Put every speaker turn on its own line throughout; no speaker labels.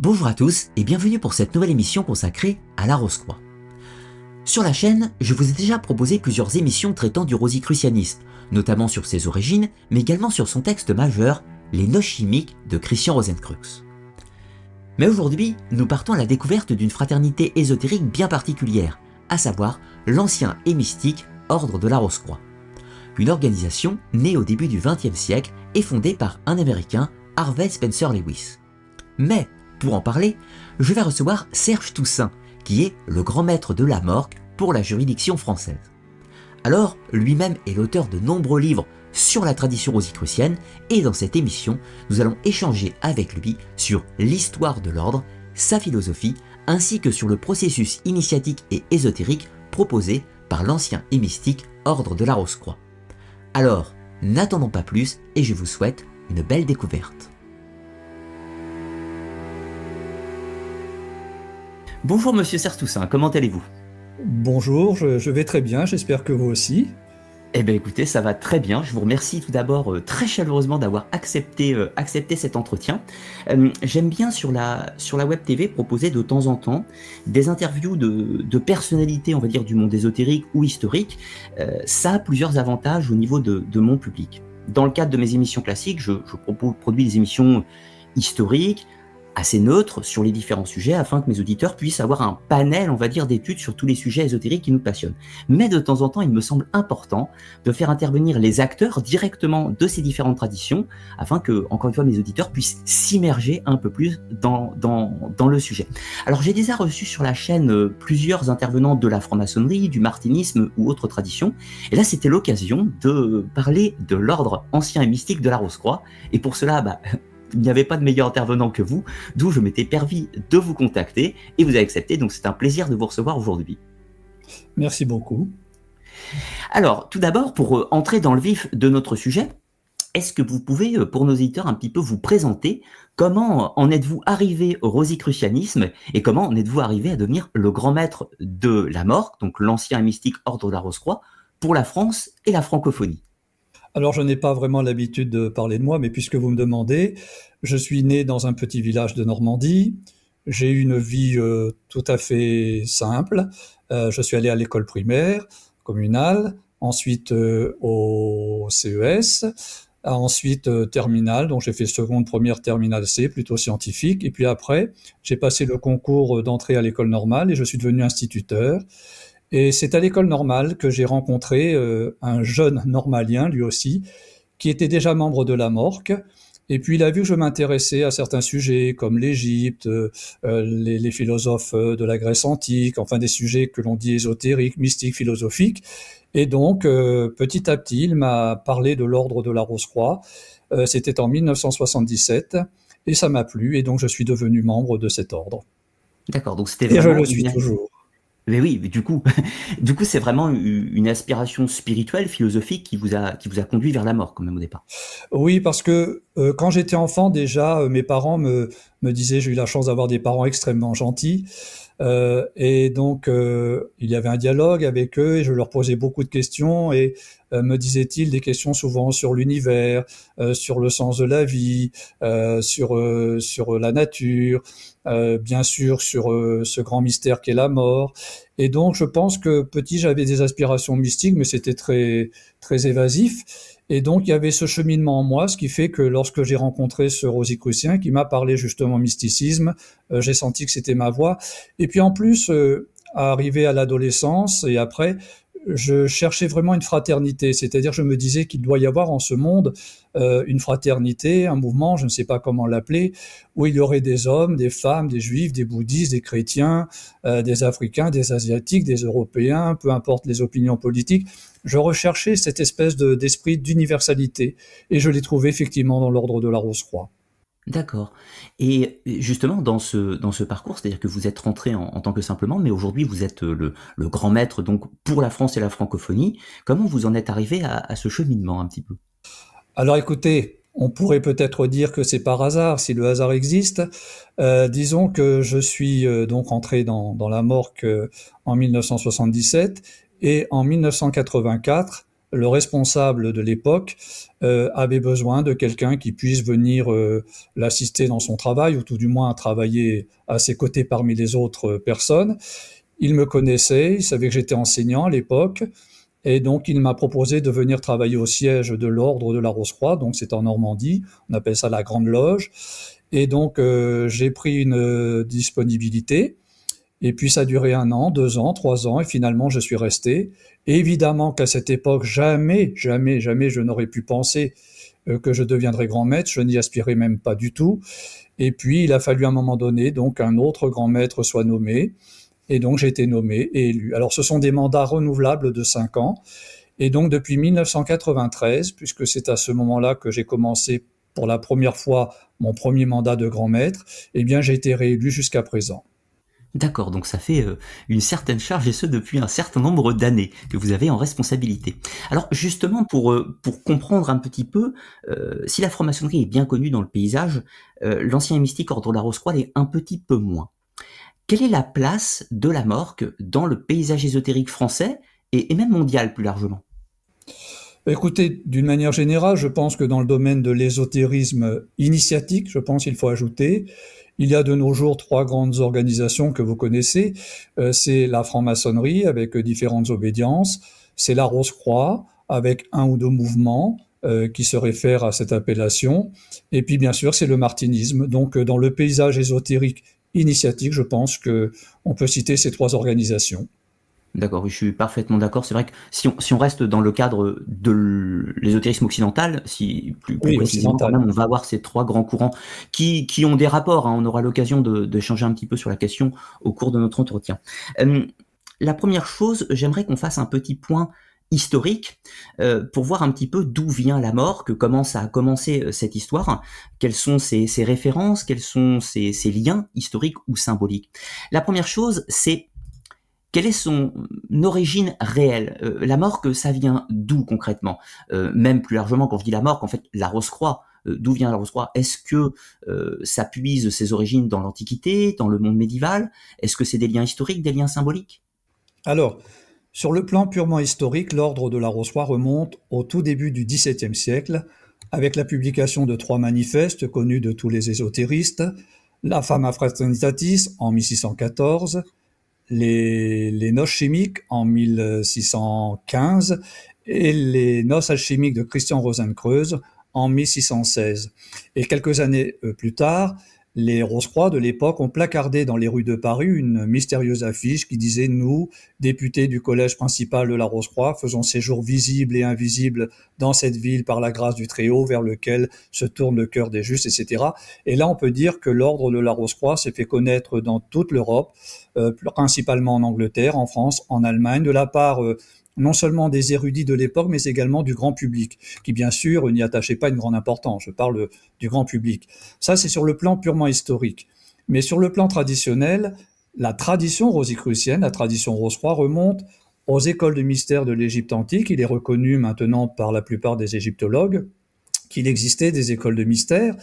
Bonjour à tous et bienvenue pour cette nouvelle émission consacrée à la Rose-Croix. Sur la chaîne, je vous ai déjà proposé plusieurs émissions traitant du rosicrucianisme, notamment sur ses origines, mais également sur son texte majeur, Les Noces chimiques de Christian Rosenkreuz. Mais aujourd'hui, nous partons à la découverte d'une fraternité ésotérique bien particulière, à savoir l'ancien et mystique Ordre de la Rose-Croix. Une organisation née au début du XXe siècle et fondée par un Américain, Harvey Spencer Lewis. Mais, pour en parler, je vais recevoir Serge Toussaint, qui est le grand maître de la morgue pour la juridiction française. Alors, lui-même est l'auteur de nombreux livres sur la tradition rosicrucienne, et dans cette émission, nous allons échanger avec lui sur l'histoire de l'ordre, sa philosophie, ainsi que sur le processus initiatique et ésotérique proposé par l'ancien et mystique Ordre de la Rose-Croix. Alors, n'attendons pas plus et je vous souhaite une belle découverte. Bonjour Monsieur Serge Toussaint, comment allez-vous?
Bonjour, je vais très bien, j'espère que vous aussi.
Eh bien écoutez, ça va très bien. Je vous remercie tout d'abord très chaleureusement d'avoir accepté cet entretien. J'aime bien sur la Web TV proposer de temps en temps des interviews de personnalités, on va dire, du monde ésotérique ou historique. Ça a plusieurs avantages au niveau de mon public. Dans le cadre de mes émissions classiques, je produis des émissions historiques, assez neutre sur les différents sujets afin que mes auditeurs puissent avoir un panel, on va dire, d'études sur tous les sujets ésotériques qui nous passionnent. Mais de temps en temps, il me semble important de faire intervenir les acteurs directement de ces différentes traditions afin que, encore une fois, mes auditeurs puissent s'immerger un peu plus dans le sujet. Alors, j'ai déjà reçu sur la chaîne plusieurs intervenants de la franc-maçonnerie, du martinisme ou autres traditions. Et là, c'était l'occasion de parler de l'ordre ancien et mystique de la Rose-Croix. Et pour cela, il n'y avait pas de meilleur intervenant que vous, d'où je m'étais permis de vous contacter et vous avez accepté, donc c'est un plaisir de vous recevoir aujourd'hui.
Merci beaucoup.
Alors, tout d'abord, pour entrer dans le vif de notre sujet, est-ce que vous pouvez, pour nos auditeurs, un petit peu vous présenter comment en êtes-vous arrivé au rosicrucianisme et comment en êtes-vous arrivé à devenir le grand maître de la morgue, donc l'ancien et mystique Ordre de la Rose-Croix, pour la France et la francophonie?
Alors, je n'ai pas vraiment l'habitude de parler de moi, mais puisque vous me demandez, je suis né dans un petit village de Normandie. J'ai eu une vie tout à fait simple. Je suis allé à l'école primaire communale, ensuite au CES, ensuite terminale, donc j'ai fait seconde, première, terminale C, plutôt scientifique. Et puis après, j'ai passé le concours d'entrée à l'école normale et je suis devenu instituteur. Et c'est à l'école normale que j'ai rencontré un jeune normalien, lui aussi, qui était déjà membre de la MORC. Et puis il a vu que je m'intéressais à certains sujets comme l'Égypte, les philosophes de la Grèce antique, enfin des sujets que l'on dit ésotériques, mystiques, philosophiques. Et donc petit à petit, il m'a parlé de l'ordre de la Rose-Croix. C'était en 1977 et ça m'a plu et donc je suis devenu membre de cet ordre.
D'accord, donc c'était
vraiment... Et je le
suis
toujours.
Mais oui, mais du coup, c'est vraiment une aspiration spirituelle, philosophique qui vous a conduit vers la mort quand même au départ.
Oui, parce que quand j'étais enfant déjà, mes parents me disaient, j'ai eu la chance d'avoir des parents extrêmement gentils, et donc il y avait un dialogue avec eux et je leur posais beaucoup de questions et me disaient-ils des questions souvent sur l'univers, sur le sens de la vie, sur la nature, bien sûr sur ce grand mystère qu'est la mort. Et donc je pense que petit j'avais des aspirations mystiques, mais c'était très très évasif. Et donc, il y avait ce cheminement en moi, ce qui fait que lorsque j'ai rencontré ce rosicrucien qui m'a parlé justement mysticisme, j'ai senti que c'était ma voie. Et puis en plus, arrivé à l'adolescence et après, je cherchais vraiment une fraternité, c'est-à-dire je me disais qu'il doit y avoir en ce monde une fraternité, un mouvement, je ne sais pas comment l'appeler, où il y aurait des hommes, des femmes, des juifs, des bouddhistes, des chrétiens, des africains, des asiatiques, des européens, peu importe les opinions politiques. Je recherchais cette espèce d'esprit d'universalité et je l'ai trouvé effectivement dans l'ordre de la Rose-Croix.
D'accord. Et justement, dans ce parcours, c'est-à-dire que vous êtes rentré en tant que simplement, mais aujourd'hui vous êtes le grand maître donc pour la France et la francophonie. Comment vous en êtes arrivé à ce cheminement un petit peu?
Alors écoutez, on pourrait peut-être dire que c'est par hasard, si le hasard existe. Disons que je suis donc entré dans la MORC en 1977 et en 1984, le responsable de l'époque avait besoin de quelqu'un qui puisse venir l'assister dans son travail, ou tout du moins travailler à ses côtés parmi les autres personnes. Il me connaissait, il savait que j'étais enseignant à l'époque, et donc il m'a proposé de venir travailler au siège de l'Ordre de la Rose-Croix, donc c'est en Normandie, on appelle ça la Grande Loge, et donc j'ai pris une disponibilité, et puis ça a duré 1 an, 2 ans, 3 ans, et finalement je suis resté. Et évidemment qu'à cette époque, jamais je n'aurais pu penser que je deviendrais grand maître, je n'y aspirais même pas du tout. Et puis il a fallu à un moment donné donc un autre grand maître soit nommé, et donc j'ai été nommé et élu. Alors ce sont des mandats renouvelables de 5 ans, et donc depuis 1993, puisque c'est à ce moment-là que j'ai commencé pour la première fois mon premier mandat de grand maître, eh bien j'ai été réélu jusqu'à présent.
D'accord, donc ça fait une certaine charge, et ce depuis un certain nombre d'années que vous avez en responsabilité. Alors justement, pour comprendre un petit peu, si la franc-maçonnerie est bien connue dans le paysage, l'ancien et mystique Ordre de la Rose-Croix l'est un petit peu moins. Quelle est la place de la Morque dans le paysage ésotérique français et même mondial plus largement?
Écoutez, d'une manière générale, je pense que dans le domaine de l'ésotérisme initiatique, je pense qu'il faut ajouter, il y a de nos jours 3 grandes organisations que vous connaissez. C'est la franc-maçonnerie avec différentes obédiences, c'est la Rose-Croix avec 1 ou 2 mouvements qui se réfèrent à cette appellation, et puis bien sûr c'est le martinisme. Donc dans le paysage ésotérique initiatique, je pense que on peut citer ces 3 organisations.
D'accord, oui, je suis parfaitement d'accord. C'est vrai que si on reste dans le cadre de l'ésotérisme occidental, si plus
Oui,
précisément quand
occidental.
même, on va avoir ces 3 grands courants qui ont des rapports, hein. On aura l'occasion de changer un petit peu sur la question au cours de notre entretien. La première chose, j'aimerais qu'on fasse un petit point historique pour voir un petit peu d'où vient la Morque, comment ça a commencé cette histoire, quelles sont ses références, quels sont ses liens historiques ou symboliques. La première chose, c'est quelle est son origine réelle? La Morque, ça vient d'où concrètement? Même plus largement, quand je dis la Morque, en fait, la Rose-Croix. D'où vient la Rose-Croix? Est-ce que ça puise ses origines dans l'Antiquité, dans le monde médiéval? Est-ce que c'est des liens historiques, des liens symboliques?
Alors, sur le plan purement historique, l'ordre de la Rose-Croix remonte au tout début du XVIIe siècle, avec la publication de 3 manifestes connus de tous les ésotéristes, la Fama Fraternitatis en 1614, les noces chimiques en 1615 et les noces alchimiques de Christian Rosenkreuz en 1616. Et quelques années plus tard, les Rose-Croix de l'époque ont placardé dans les rues de Paris une mystérieuse affiche qui disait « Nous, députés du collège principal de la Rose-Croix, faisons séjour visible et invisible dans cette ville par la grâce du Très-Haut vers lequel se tourne le cœur des justes, etc. » Et là, on peut dire que l'ordre de la Rose-Croix s'est fait connaître dans toute l'Europe, principalement en Angleterre, en France, en Allemagne, de la part non seulement des érudits de l'époque, mais également du grand public, qui bien sûr n'y attachait pas une grande importance. Je parle du grand public. Ça, c'est sur le plan purement historique. Mais sur le plan traditionnel, la tradition rosicrucienne, la tradition Rose-Croix, remonte aux écoles de mystère de l'Égypte antique. Il est reconnu maintenant par la plupart des égyptologues qu'il existait des écoles de mystère,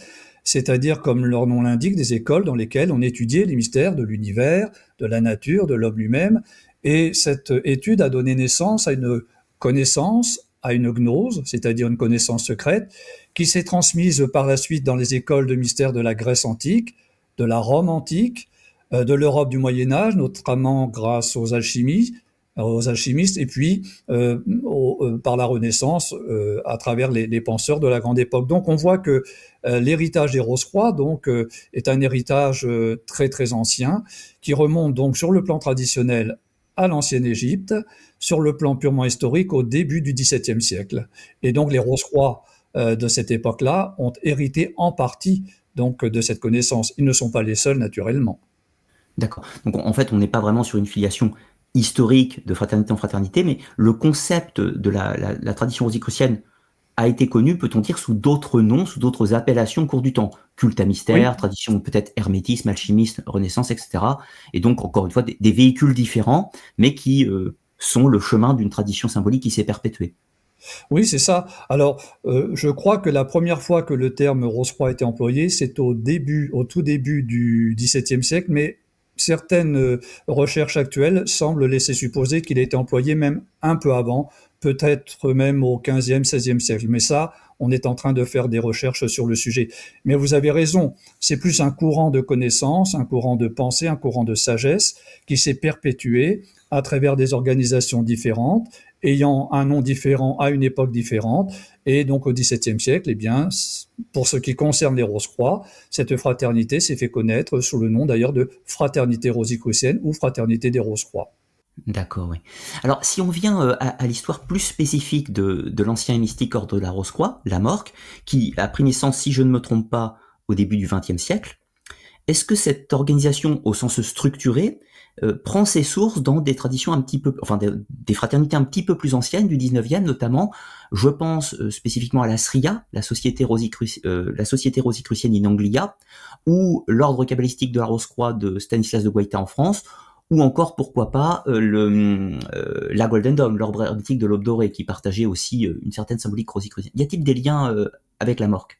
c'est-à-dire, comme leur nom l'indique, des écoles dans lesquelles on étudiait les mystères de l'univers, de la nature, de l'homme lui-même. Et cette étude a donné naissance à une connaissance, à une gnose, c'est-à-dire une connaissance secrète, qui s'est transmise par la suite dans les écoles de mystère de la Grèce antique, de la Rome antique, de l'Europe du Moyen-Âge, notamment grâce aux alchimistes, et puis par la Renaissance, à travers les penseurs de la grande époque. Donc on voit que l'héritage des Rose-Croix est un héritage très très ancien, qui remonte donc sur le plan traditionnel à l'ancienne Égypte, sur le plan purement historique au début du XVIIe siècle. Et donc les Rose-Croix de cette époque-là ont hérité en partie donc de cette connaissance. Ils ne sont pas les seuls, naturellement.
D'accord. Donc en fait, on n'est pas vraiment sur une filiation historique de fraternité en fraternité, mais le concept de la tradition rosicrucienne a été connu, peut-on dire, sous d'autres noms, sous d'autres appellations au cours du temps. Culte à mystère,
Oui,
tradition peut-être hermétisme, alchimiste, renaissance, etc. Et donc, encore une fois, des véhicules différents, mais qui sont le chemin d'une tradition symbolique qui s'est perpétuée.
oui, c'est ça. Alors, je crois que la première fois que le terme Rose-Croix a été employé, c'est au tout début du XVIIe siècle, mais certaines recherches actuelles semblent laisser supposer qu'il a été employé même un peu avant, peut-être même au XVe, XVIe siècle. Mais ça, on est en train de faire des recherches sur le sujet. Mais vous avez raison, c'est plus un courant de connaissances, un courant de pensée, un courant de sagesse qui s'est perpétué à travers des organisations différentes, ayant un nom différent à une époque différente. Et donc au XVIIe siècle, eh bien, pour ce qui concerne les Rose-Croix, cette fraternité s'est fait connaître sous le nom d'ailleurs de Fraternité rosicrucienne ou Fraternité des Rose-Croix.
D'accord, oui. Alors, si on vient à l'histoire plus spécifique de l'ancien et mystique ordre de la Rose-Croix, la Morque, qui a pris naissance, si je ne me trompe pas, au début du XXe siècle, est-ce que cette organisation, au sens structuré, prend ses sources dans des traditions un petit peu, enfin des fraternités un petit peu plus anciennes du XIXe, notamment, je pense spécifiquement à la SRIA, la Société rosicrucienne in Anglia, ou l'ordre kabbalistique de la Rose-Croix de Stanislas de Guaita en France, ou encore, pourquoi pas, la Golden Dawn, l'ordre hermétique de l'Aube dorée, qui partageait aussi une certaine symbolique rosicrucienne. Y a-t-il des liens avec la Morque?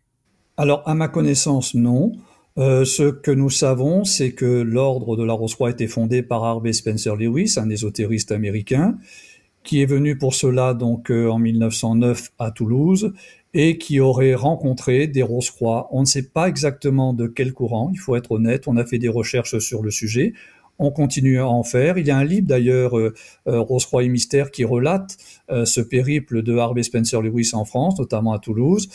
Alors, à ma connaissance, non. Ce que nous savons, c'est que l'ordre de la Rose-Croix a été fondé par Harvey Spencer Lewis, un ésotériste américain, qui est venu pour cela donc en 1909 à Toulouse et qui aurait rencontré des Rose-Croix. On ne sait pas exactement de quel courant, il faut être honnête, on a fait des recherches sur le sujet. On continue à en faire. Il y a un livre d'ailleurs, Rose-Croix et Mystère, qui relate ce périple de Harvey Spencer Lewis en France, notamment à Toulouse.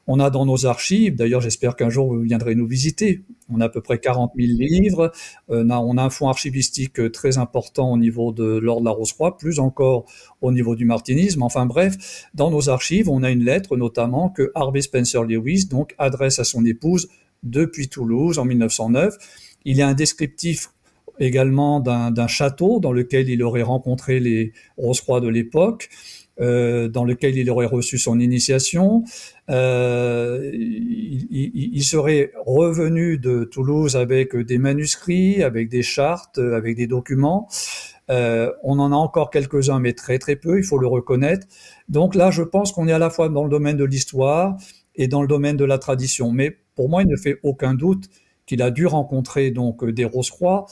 On a dans nos archives, d'ailleurs j'espère qu'un jour vous viendrez nous visiter, on a à peu près 40 000 livres, on a un fonds archivistique très important au niveau de l'ordre de la Rose-Croix, plus encore au niveau du martinisme. Enfin bref, dans nos archives, on a une lettre notamment que Harvey Spencer Lewis donc adresse à son épouse depuis Toulouse en 1909. Il y a un descriptif également d'un château dans lequel il aurait rencontré les Rose-Croix de l'époque, dans lequel il aurait reçu son initiation. Il serait revenu de Toulouse avec des manuscrits, avec des chartes, avec des documents. On en a encore quelques-uns, mais très très peu, il faut le reconnaître. Donc là, je pense qu'on est à la fois dans le domaine de l'histoire et dans le domaine de la tradition. Mais pour moi, il ne fait aucun doute qu'il a dû rencontrer donc des Rose-Croix,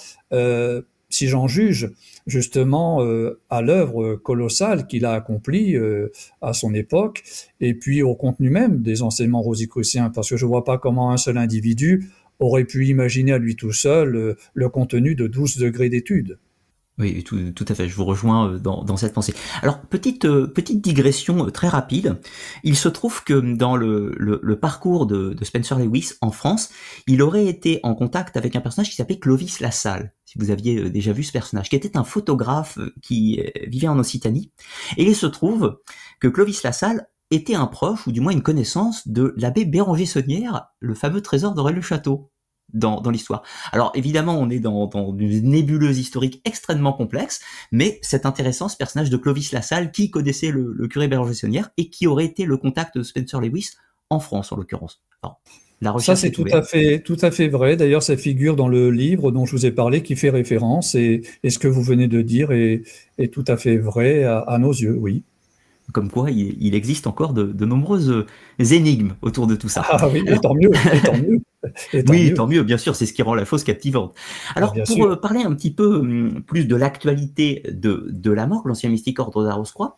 si j'en juge justement à l'œuvre colossale qu'il a accomplie à son époque, et puis au contenu même des enseignements rosicruciens, parce que je vois pas comment un seul individu aurait pu imaginer à lui tout seul le contenu de 12 degrés d'études.
Oui, tout à fait, je vous rejoins dans cette pensée. Alors, petite digression très rapide. Il se trouve que dans le parcours de Spencer Lewis en France, il aurait été en contact avec un personnage qui s'appelait Clovis Lassalle, si vous aviez déjà vu ce personnage, qui était un photographe qui vivait en Occitanie. Et il se trouve que Clovis Lassalle était un proche, ou du moins une connaissance, de l'abbé Béranger Saunière, le fameux trésor d'Aureil-le-Château dans l'histoire. Alors évidemment, on est dans une nébuleuse historique extrêmement complexe, mais c'est intéressant ce personnage de Clovis Lassalle qui connaissait le curé Béranger Saunière et qui aurait été le contact de Spencer Lewis en France en l'occurrence. Alors, la recherche
Ça, c'est
est ouverte.
tout à fait vrai. D'ailleurs, ça figure dans le livre dont je vous ai parlé, qui fait référence, et ce que vous venez de dire est tout à fait vrai à nos yeux, oui.
Comme quoi, il existe encore de nombreuses énigmes autour de tout ça.
Ah oui, et
Alors,
tant mieux, et tant mieux, et tant
oui,
mieux.
tant mieux, bien sûr, c'est ce qui rend la chose captivante.
Ah,
Alors,
bien
pour
sûr.
parler un petit peu plus de l'actualité de la Morque, l'ancien mystique ordre de la Rose-Croix,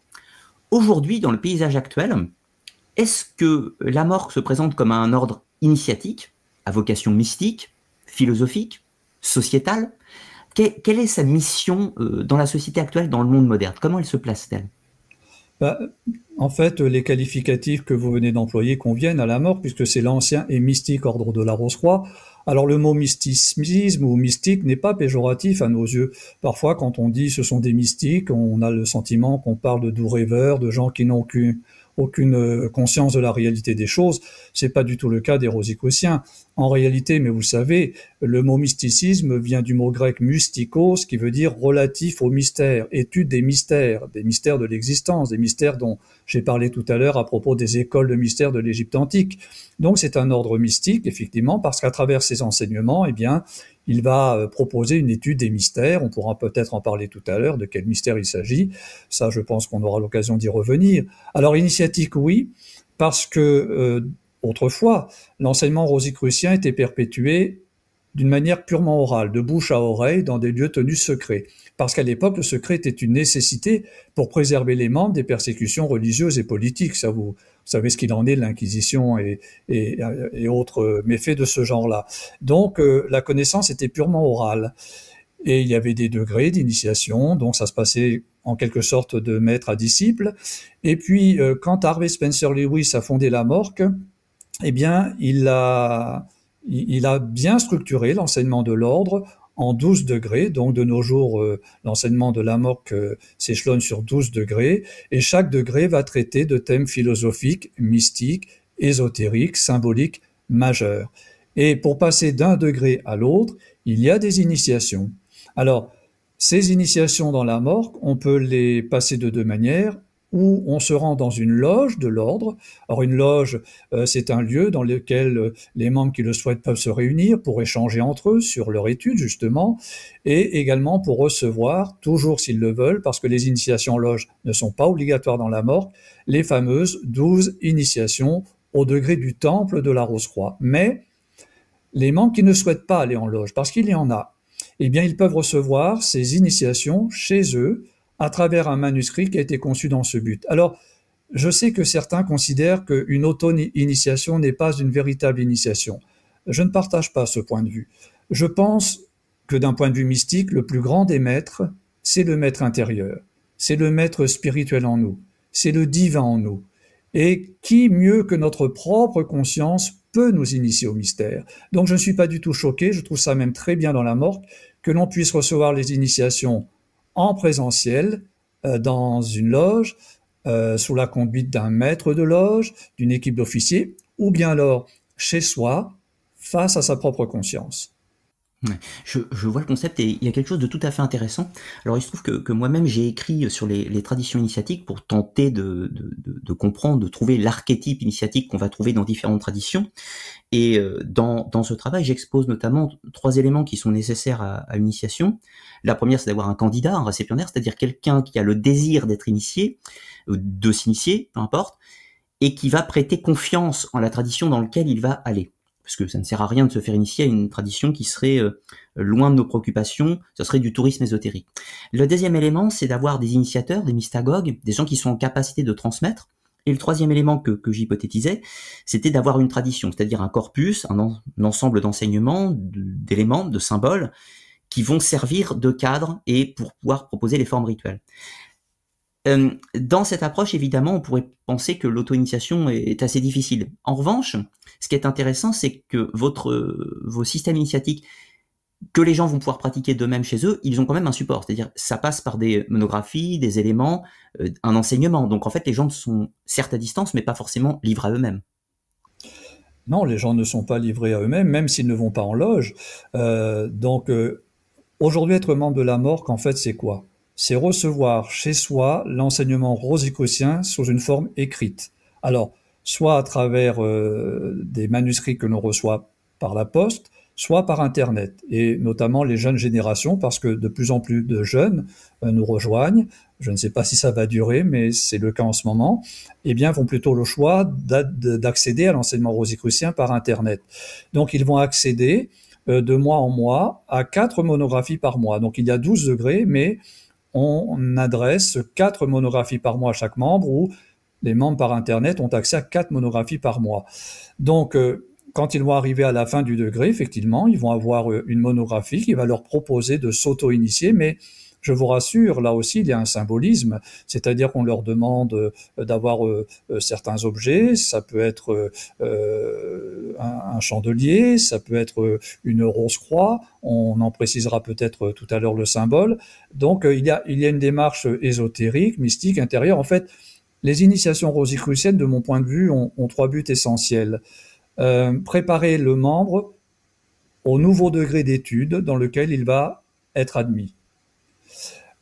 aujourd'hui, dans le paysage actuel, est-ce que la Morque se présente comme un ordre initiatique, à vocation mystique, philosophique, sociétale? Quelle est sa mission dans la société actuelle, dans le monde moderne? Comment elle se place-t-elle?
Bah, en fait, les qualificatifs que vous venez d'employer conviennent à la mort, puisque c'est l'ancien et mystique ordre de la Rose-Croix. Alors le mot mysticisme ou mystique n'est pas péjoratif à nos yeux. Parfois, quand on dit ce sont des mystiques, on a le sentiment qu'on parle de doux rêveurs, de gens qui n'ont aucune conscience de la réalité des choses. C'est pas du tout le cas des Rosicruciens. En réalité, mais vous le savez, le mot mysticisme vient du mot grec mystikos, qui veut dire relatif au mystère, étude des mystères de l'existence, des mystères dont j'ai parlé tout à l'heure à propos des écoles de mystères de l'Égypte antique. Donc c'est un ordre mystique, effectivement, parce qu'à travers ses enseignements, eh bien, il va proposer une étude des mystères. On pourra peut-être en parler tout à l'heure, de quel mystère il s'agit. Ça, je pense qu'on aura l'occasion d'y revenir. Alors, initiatique, oui, parce que autrefois, l'enseignement rosicrucien était perpétué d'une manière purement orale, de bouche à oreille, dans des lieux tenus secrets. Parce qu'à l'époque, le secret était une nécessité pour préserver les membres des persécutions religieuses et politiques. Ça, vous savez ce qu'il en est de l'Inquisition et autres méfaits de ce genre-là. Donc, la connaissance était purement orale. Et il y avait des degrés d'initiation, donc ça se passait en quelque sorte de maître à disciple. Et puis, quand Harvey Spencer Lewis a fondé la Morque, eh bien, il a bien structuré l'enseignement de l'ordre en 12 degrés. Donc, de nos jours, l'enseignement de la Morque s'échelonne sur 12 degrés. Et chaque degré va traiter de thèmes philosophiques, mystiques, ésotériques, symboliques, majeurs. Et pour passer d'un degré à l'autre, il y a des initiations. Alors, ces initiations dans la Morque, on peut les passer de deux manières, où on se rend dans une loge de l'ordre. Alors une loge, c'est un lieu dans lequel les membres qui le souhaitent peuvent se réunir pour échanger entre eux sur leur étude, justement, et également pour recevoir, toujours s'ils le veulent, parce que les initiations en loge ne sont pas obligatoires dans la Morque, les fameuses 12 initiations au degré du temple de la Rose-Croix. Mais les membres qui ne souhaitent pas aller en loge, parce qu'il y en a, eh bien, ils peuvent recevoir ces initiations chez eux à travers un manuscrit qui a été conçu dans ce but. Alors, je sais que certains considèrent qu'une auto-initiation n'est pas une véritable initiation. Je ne partage pas ce point de vue. Je pense que d'un point de vue mystique, le plus grand des maîtres, c'est le maître intérieur. C'est le maître spirituel en nous. C'est le divin en nous. Et qui mieux que notre propre conscience peut nous initier au mystère. Donc je ne suis pas du tout choqué, je trouve ça même très bien dans la Morque, que l'on puisse recevoir les initiations en présentiel, dans une loge, sous la conduite d'un maître de loge, d'une équipe d'officiers, ou bien alors chez soi, face à sa propre conscience.
Ouais, je vois le concept et il y a quelque chose de tout à fait intéressant. Alors il se trouve que moi-même j'ai écrit sur les traditions initiatiques pour tenter de comprendre, de trouver l'archétype initiatique qu'on va trouver dans différentes traditions. Et dans ce travail, j'expose notamment 3 éléments qui sont nécessaires à une initiation. La première, c'est d'avoir un candidat, un récipiendaire, c'est-à-dire quelqu'un qui a le désir d'être initié, de s'initier, peu importe, et qui va prêter confiance en la tradition dans laquelle il va aller. Parce que ça ne sert à rien de se faire initier à une tradition qui serait loin de nos préoccupations, ça serait du tourisme ésotérique. Le deuxième élément, c'est d'avoir des initiateurs, des mystagogues, des gens qui sont en capacité de transmettre. Et le troisième élément que j'hypothétisais, c'était d'avoir une tradition, c'est-à-dire un corpus, un ensemble d'enseignements, d'éléments, de symboles, qui vont servir de cadre et pour pouvoir proposer les formes rituelles. Dans cette approche, évidemment, on pourrait penser que l'auto-initiation est assez difficile. En revanche, ce qui est intéressant, c'est que vos systèmes initiatiques, que les gens vont pouvoir pratiquer d'eux-mêmes chez eux, ils ont quand même un support. C'est-à-dire, ça passe par des monographies, des éléments, un enseignement. Donc, en fait, les gens sont certes à distance, mais pas forcément livrés à eux-mêmes.
Non, les gens ne sont pas livrés à eux-mêmes, même s'ils ne vont pas en loge. Aujourd'hui, être membre de la Morque, en fait, c'est quoi? C'est recevoir chez soi l'enseignement rosicrucien sous une forme écrite. Alors, soit à travers des manuscrits que l'on reçoit par la poste, soit par Internet, et notamment les jeunes générations, parce que de plus en plus de jeunes nous rejoignent, je ne sais pas si ça va durer, mais c'est le cas en ce moment, eh bien, font plutôt le choix d'accéder à l'enseignement rosicrucien par Internet. Donc, ils vont accéder de mois en mois à 4 monographies par mois. Donc, il y a 12 degrés, mais on adresse 4 monographies par mois à chaque membre, où les membres par Internet ont accès à 4 monographies par mois. Donc, quand ils vont arriver à la fin du degré, effectivement, ils vont avoir une monographie qui va leur proposer de s'auto-initier, mais je vous rassure, là aussi, il y a un symbolisme, c'est-à-dire qu'on leur demande d'avoir certains objets, ça peut être un chandelier, ça peut être une rose-croix, on en précisera peut-être tout à l'heure le symbole. Donc, il y a une démarche ésotérique, mystique, intérieure. En fait, les initiations rosicruciennes, de mon point de vue, ont 3 buts essentiels. Préparer le membre au nouveau degré d'étude dans lequel il va être admis.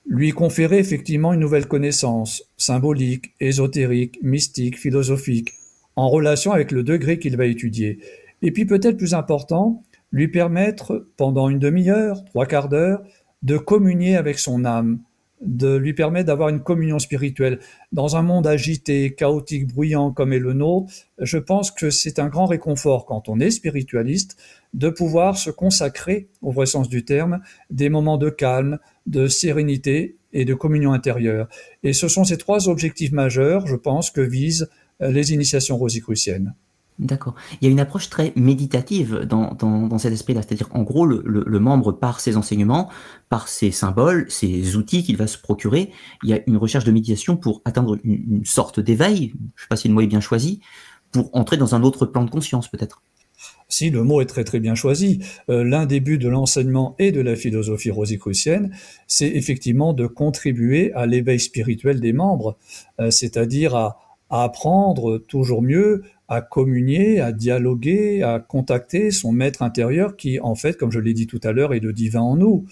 Lui conférer effectivement une nouvelle connaissance symbolique, ésotérique, mystique, philosophique, en relation avec le degré qu'il va étudier. Et puis peut-être plus important, lui permettre pendant une demi-heure, 3/4 d'heure, de communier avec son âme, de lui permettre d'avoir une communion spirituelle. Dans un monde agité, chaotique, bruyant comme est le nôtre, je pense que c'est un grand réconfort quand on est spiritualiste de pouvoir se consacrer, au vrai sens du terme, des moments de calme, de sérénité et de communion intérieure. Et ce sont ces trois objectifs majeurs, je pense, que visent les initiations rosicruciennes.
D'accord. Il y a une approche très méditative dans cet esprit-là. C'est-à-dire qu'en gros, le membre, par ses enseignements, par ses symboles, ses outils qu'il va se procurer, il y a une recherche de méditation pour atteindre une sorte d'éveil, je ne sais pas si le mot est bien choisi, pour entrer dans un autre plan de conscience, peut-être.
Si, le mot est très très bien choisi. L'un des buts de l'enseignement et de la philosophie rosicrucienne, c'est effectivement de contribuer à l'éveil spirituel des membres, c'est-à-dire à apprendre toujours mieux à communier, à dialoguer, à contacter son maître intérieur qui, en fait, comme je l'ai dit tout à l'heure, est le divin en nous.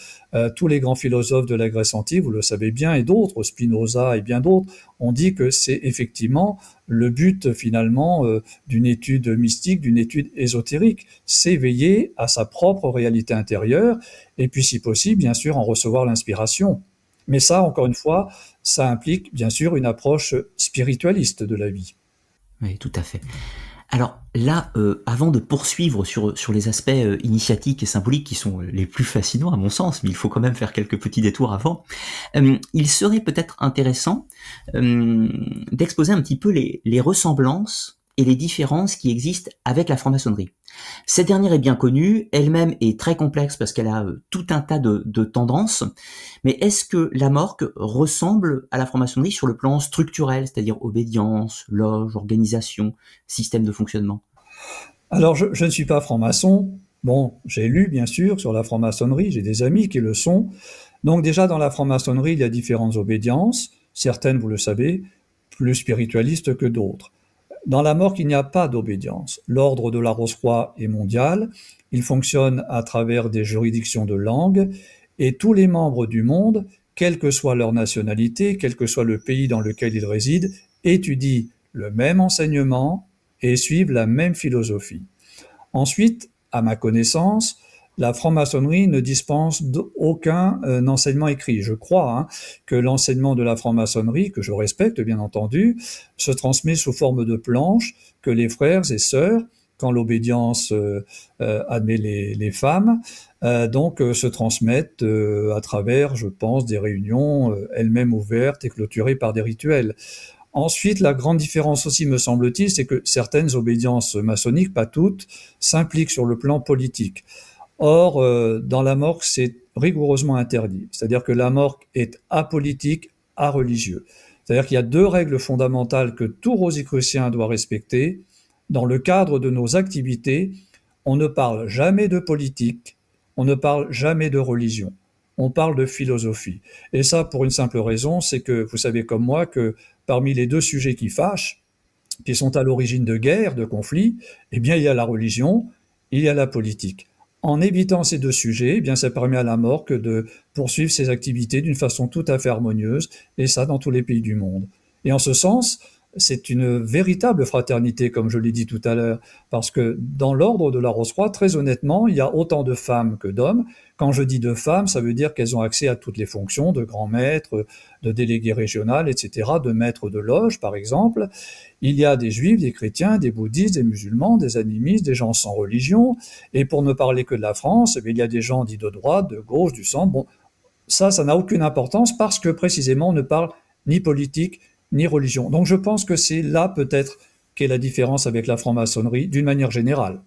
Tous les grands philosophes de la Grèce antique, vous le savez bien, et d'autres, Spinoza et bien d'autres, ont dit que c'est effectivement le but finalement d'une étude mystique, d'une étude ésotérique, s'éveiller à sa propre réalité intérieure et puis si possible, bien sûr, en recevoir l'inspiration. Mais ça, encore une fois, ça implique bien sûr une approche spiritualiste de la vie.
Oui, tout à fait. Alors là, avant de poursuivre sur les aspects initiatiques et symboliques qui sont les plus fascinants à mon sens, mais il faut quand même faire quelques petits détours avant, il serait peut-être intéressant d'exposer un petit peu les ressemblances et les différences qui existent avec la franc-maçonnerie. Cette dernière est bien connue, elle-même est très complexe parce qu'elle a tout un tas de tendances, mais est-ce que la Morque ressemble à la franc-maçonnerie sur le plan structurel, c'est-à-dire obédience, loge, organisation, système de fonctionnement?
Alors, je ne suis pas franc-maçon. Bon, j'ai lu, bien sûr, sur la franc-maçonnerie, j'ai des amis qui le sont. Donc déjà, dans la franc-maçonnerie, il y a différentes obédiences, certaines, vous le savez, plus spiritualistes que d'autres. Dans la Morque, il n'y a pas d'obédience. L'ordre de la Rose-Croix est mondial, il fonctionne à travers des juridictions de langue, et tous les membres du monde, quelle que soit leur nationalité, quel que soit le pays dans lequel ils résident, étudient le même enseignement et suivent la même philosophie. Ensuite, à ma connaissance, la franc-maçonnerie ne dispense aucun enseignement écrit. Je crois que l'enseignement de la franc-maçonnerie, que je respecte bien entendu, se transmet sous forme de planches que les frères et sœurs, quand l'obédience admet les femmes, se transmettent à travers, je pense, des réunions elles-mêmes ouvertes et clôturées par des rituels. Ensuite, la grande différence aussi, me semble-t-il, c'est que certaines obédiences maçonniques, pas toutes, s'impliquent sur le plan politique. Or, dans la Morque, c'est rigoureusement interdit. C'est-à-dire que la Morque est apolitique, areligieux. C'est-à-dire qu'il y a deux règles fondamentales que tout rosicrucien doit respecter. Dans le cadre de nos activités, on ne parle jamais de politique, on ne parle jamais de religion. On parle de philosophie. Et ça, pour une simple raison, c'est que vous savez comme moi que parmi les deux sujets qui fâchent, qui sont à l'origine de guerres, de conflits, eh bien, il y a la religion, il y a la politique. En évitant ces deux sujets, eh bien, ça permet à la Morque de poursuivre ses activités d'une façon tout à fait harmonieuse, et ça dans tous les pays du monde. Et en ce sens, c'est une véritable fraternité, comme je l'ai dit tout à l'heure, parce que dans l'ordre de la Rose-Croix, très honnêtement, il y a autant de femmes que d'hommes. Quand je dis de femmes, ça veut dire qu'elles ont accès à toutes les fonctions de grand maître, de délégué régional, etc., de maître de loge, par exemple. Il y a des juifs, des chrétiens, des bouddhistes, des musulmans, des animistes, des gens sans religion. Et pour ne parler que de la France, il y a des gens dits de droite, de gauche, du centre. Bon, ça n'a aucune importance parce que précisément on ne parle ni politique, ni religion. Donc je pense que c'est là peut-être qu'est la différence avec la franc-maçonnerie d'une manière générale.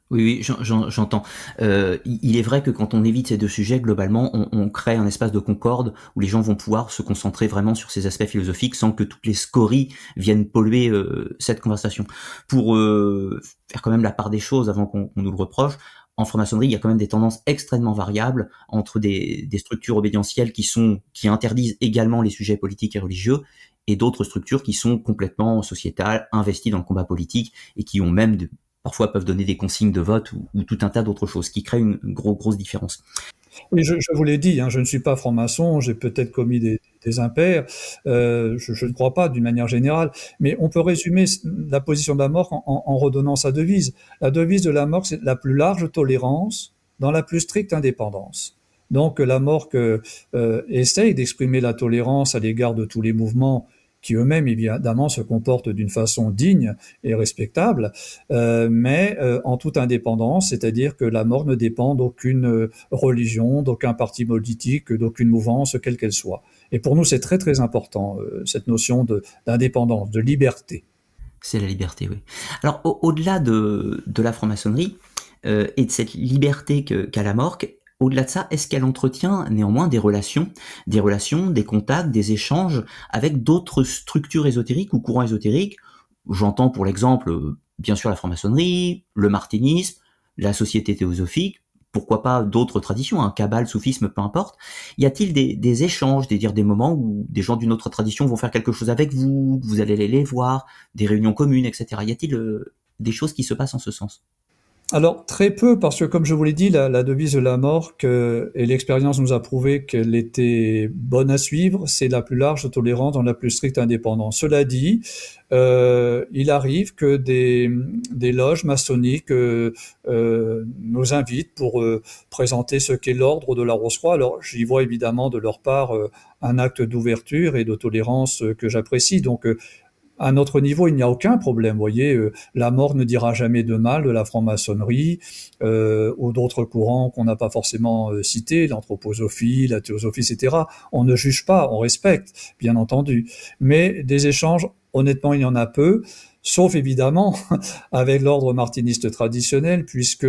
Oui, oui, j'entends. Il est vrai que quand on évite ces deux sujets, globalement, on crée un espace de concorde où les gens vont pouvoir se concentrer vraiment sur ces aspects philosophiques sans que toutes les scories viennent polluer cette conversation. Pour faire quand même la part des choses avant qu'on nous le reproche, en franc-maçonnerie, il y a quand même des tendances extrêmement variables entre des structures obédientielles qui interdisent également les sujets politiques et religieux et d'autres structures qui sont complètement sociétales, investies dans le combat politique et qui ont même parfois peuvent donner des consignes de vote ou tout un tas d'autres choses, qui créent une grosse différence.
Et je vous l'ai dit, je ne suis pas franc-maçon, j'ai peut-être commis des impairs, je ne crois pas d'une manière générale, mais on peut résumer la position de la Morque en redonnant sa devise. La devise de la Morque, c'est la plus large tolérance dans la plus stricte indépendance. Donc la Morque essaye d'exprimer la tolérance à l'égard de tous les mouvements qui eux-mêmes évidemment se comportent d'une façon digne et respectable, mais en toute indépendance, c'est-à-dire que la mort ne dépend d'aucune religion, d'aucun parti politique, d'aucune mouvance, quelle qu'elle soit. Et pour nous, c'est très très important, cette notion d'indépendance, de liberté.
C'est la liberté, oui. Alors, au-delà de la franc-maçonnerie et de cette liberté qu'a la Morgue, au-delà de ça, est-ce qu'elle entretient néanmoins des relations, des contacts, des échanges avec d'autres structures ésotériques ou courants ésotériques? J'entends pour l'exemple, bien sûr, la franc-maçonnerie, le martinisme, la société théosophique, pourquoi pas d'autres traditions, kabbale, soufisme, peu importe. Y a-t-il des échanges, des moments où des gens d'une autre tradition vont faire quelque chose avec vous, vous allez les voir, des réunions communes, etc. Y a-t-il des choses qui se passent en ce sens?
Alors très peu, parce que comme je vous l'ai dit, la devise de la Morgue, et l'expérience nous a prouvé qu'elle était bonne à suivre, c'est la plus large tolérance dans la plus stricte indépendance. Cela dit, il arrive que des loges maçonniques nous invitent pour présenter ce qu'est l'ordre de la Rose-Croix. Alors j'y vois évidemment de leur part un acte d'ouverture et de tolérance que j'apprécie. Donc à notre niveau, il n'y a aucun problème. Vous voyez, la mort ne dira jamais de mal de la franc-maçonnerie ou d'autres courants qu'on n'a pas forcément cités, l'anthroposophie, la théosophie, etc. On ne juge pas, on respecte, bien entendu. Mais des échanges, honnêtement, il y en a peu, sauf évidemment avec l'ordre martiniste traditionnel, puisque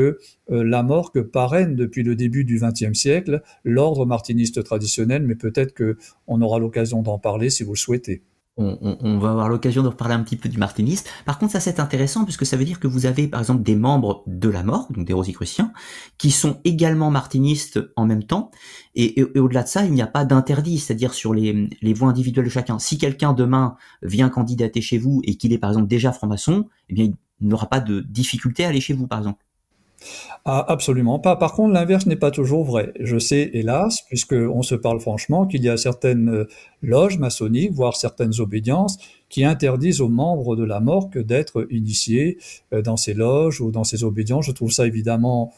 la Morgue parraine depuis le début du XXe siècle l'ordre martiniste traditionnel, mais peut-être qu'on aura l'occasion d'en parler si vous le souhaitez.
On va avoir l'occasion de reparler un petit peu du martinisme. Par contre, ça c'est intéressant puisque ça veut dire que vous avez par exemple des membres de la Morgue, donc des Rosicruciens, qui sont également martinistes en même temps. Et au-delà de ça, il n'y a pas d'interdit, c'est-à-dire sur les voies individuelles de chacun. Si quelqu'un demain vient candidater chez vous et qu'il est par exemple déjà franc-maçon, eh bien il n'aura pas de difficulté à aller chez vous par exemple.
Ah, absolument pas. Par contre, l'inverse n'est pas toujours vrai. Je sais, hélas, puisqu'on se parle franchement, qu'il y a certaines loges maçonniques, voire certaines obédiences, qui interdisent aux membres de la Morgue d'être initiés dans ces loges ou dans ces obédiences. Je trouve ça évidemment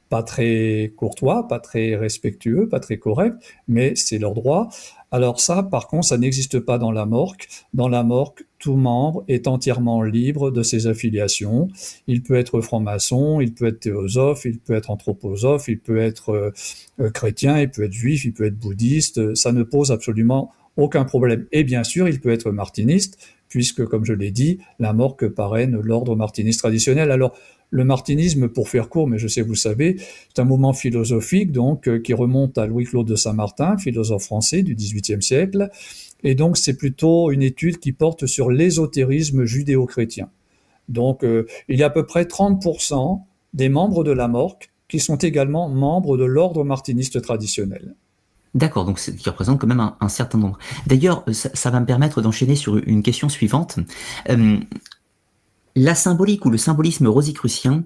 pas très courtois, pas très respectueux, pas très correct, mais c'est leur droit. Alors ça, par contre, ça n'existe pas dans la Morgue. Dans la Morgue, tout membre est entièrement libre de ses affiliations. Il peut être franc-maçon, il peut être théosophe, il peut être anthroposophe, il peut être chrétien, il peut être juif, il peut être bouddhiste. Ça ne pose absolument aucun problème. Et bien sûr, il peut être martiniste, puisque, comme je l'ai dit, la Morgue parraine l'ordre martiniste traditionnel. Alors, le martinisme, pour faire court, mais je sais vous savez, c'est un mouvement philosophique donc qui remonte à Louis-Claude de Saint-Martin, philosophe français du XVIIIe siècle, et donc c'est plutôt une étude qui porte sur l'ésotérisme judéo-chrétien. Donc il y a à peu près 30% des membres de la Morgue qui sont également membres de l'ordre martiniste traditionnel.
D'accord, donc qui représente quand même un certain nombre. D'ailleurs, ça va me permettre d'enchaîner sur une question suivante. La symbolique ou le symbolisme rosicrucien,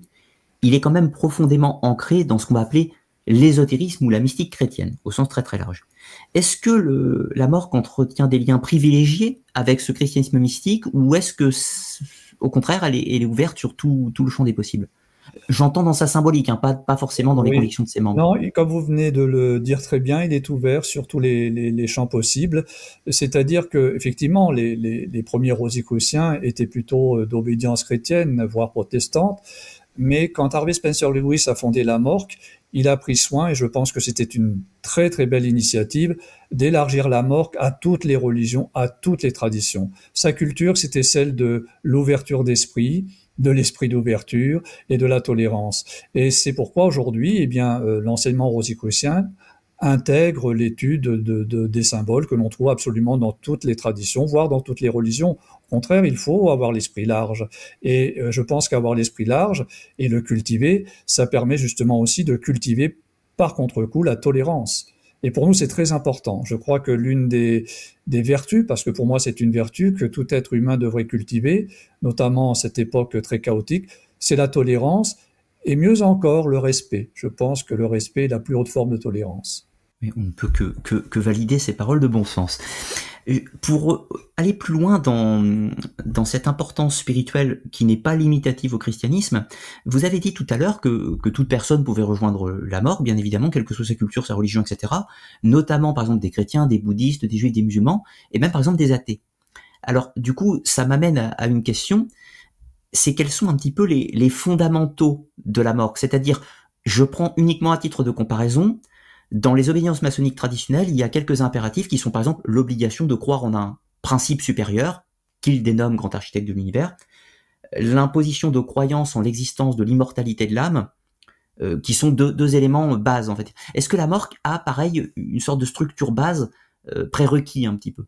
il est quand même profondément ancré dans ce qu'on va appeler l'ésotérisme ou la mystique chrétienne, au sens très très large. Est-ce que la Morgue entretient des liens privilégiés avec ce christianisme mystique, ou est-ce que, au contraire, elle est ouverte sur tout le champ des possibles? J'entends dans sa symbolique, pas forcément dans les convictions de ses membres.
Non, et comme vous venez de le dire très bien, il est ouvert sur tous les champs possibles. C'est-à-dire que effectivement, les premiers Rosicruciens étaient plutôt d'obédience chrétienne, voire protestante. Mais quand Harvey Spencer Lewis a fondé la Morgue, il a pris soin, et je pense que c'était une très très belle initiative, d'élargir la Morgue à toutes les religions, à toutes les traditions. Sa culture, c'était celle de l'ouverture d'esprit, de l'esprit d'ouverture et de la tolérance. Et c'est pourquoi aujourd'hui, eh bien, l'enseignement rosicrucien intègre l'étude des symboles que l'on trouve absolument dans toutes les traditions, voire dans toutes les religions. Au contraire, il faut avoir l'esprit large. Et je pense qu'avoir l'esprit large et le cultiver, ça permet justement aussi de cultiver par contre-coup la tolérance. Et pour nous, c'est très important. Je crois que l'une des vertus, parce que pour moi c'est une vertu que tout être humain devrait cultiver, notamment en cette époque très chaotique, c'est la tolérance et mieux encore le respect. Je pense que le respect est la plus haute forme de tolérance.
Mais on ne peut que valider ces paroles de bon sens. Pour aller plus loin dans cette importance spirituelle qui n'est pas limitative au christianisme, vous avez dit tout à l'heure que toute personne pouvait rejoindre la Morgue, bien évidemment, quelle que soit sa culture, sa religion, etc. Notamment, par exemple, des chrétiens, des bouddhistes, des juifs, des musulmans, et même, par exemple, des athées. Alors, du coup, ça m'amène à une question, c'est quels sont un petit peu les fondamentaux de la morgue? C'est-à-dire, je prends uniquement à titre de comparaison, dans les obédiences maçonniques traditionnelles, il y a quelques impératifs qui sont par exemple l'obligation de croire en un principe supérieur, qu'il dénomme grand architecte de l'univers, l'imposition de croyance en l'existence de l'immortalité de l'âme, qui sont deux éléments base en fait. Est-ce que la morgue a pareil une sorte de structure base prérequis un petit peu?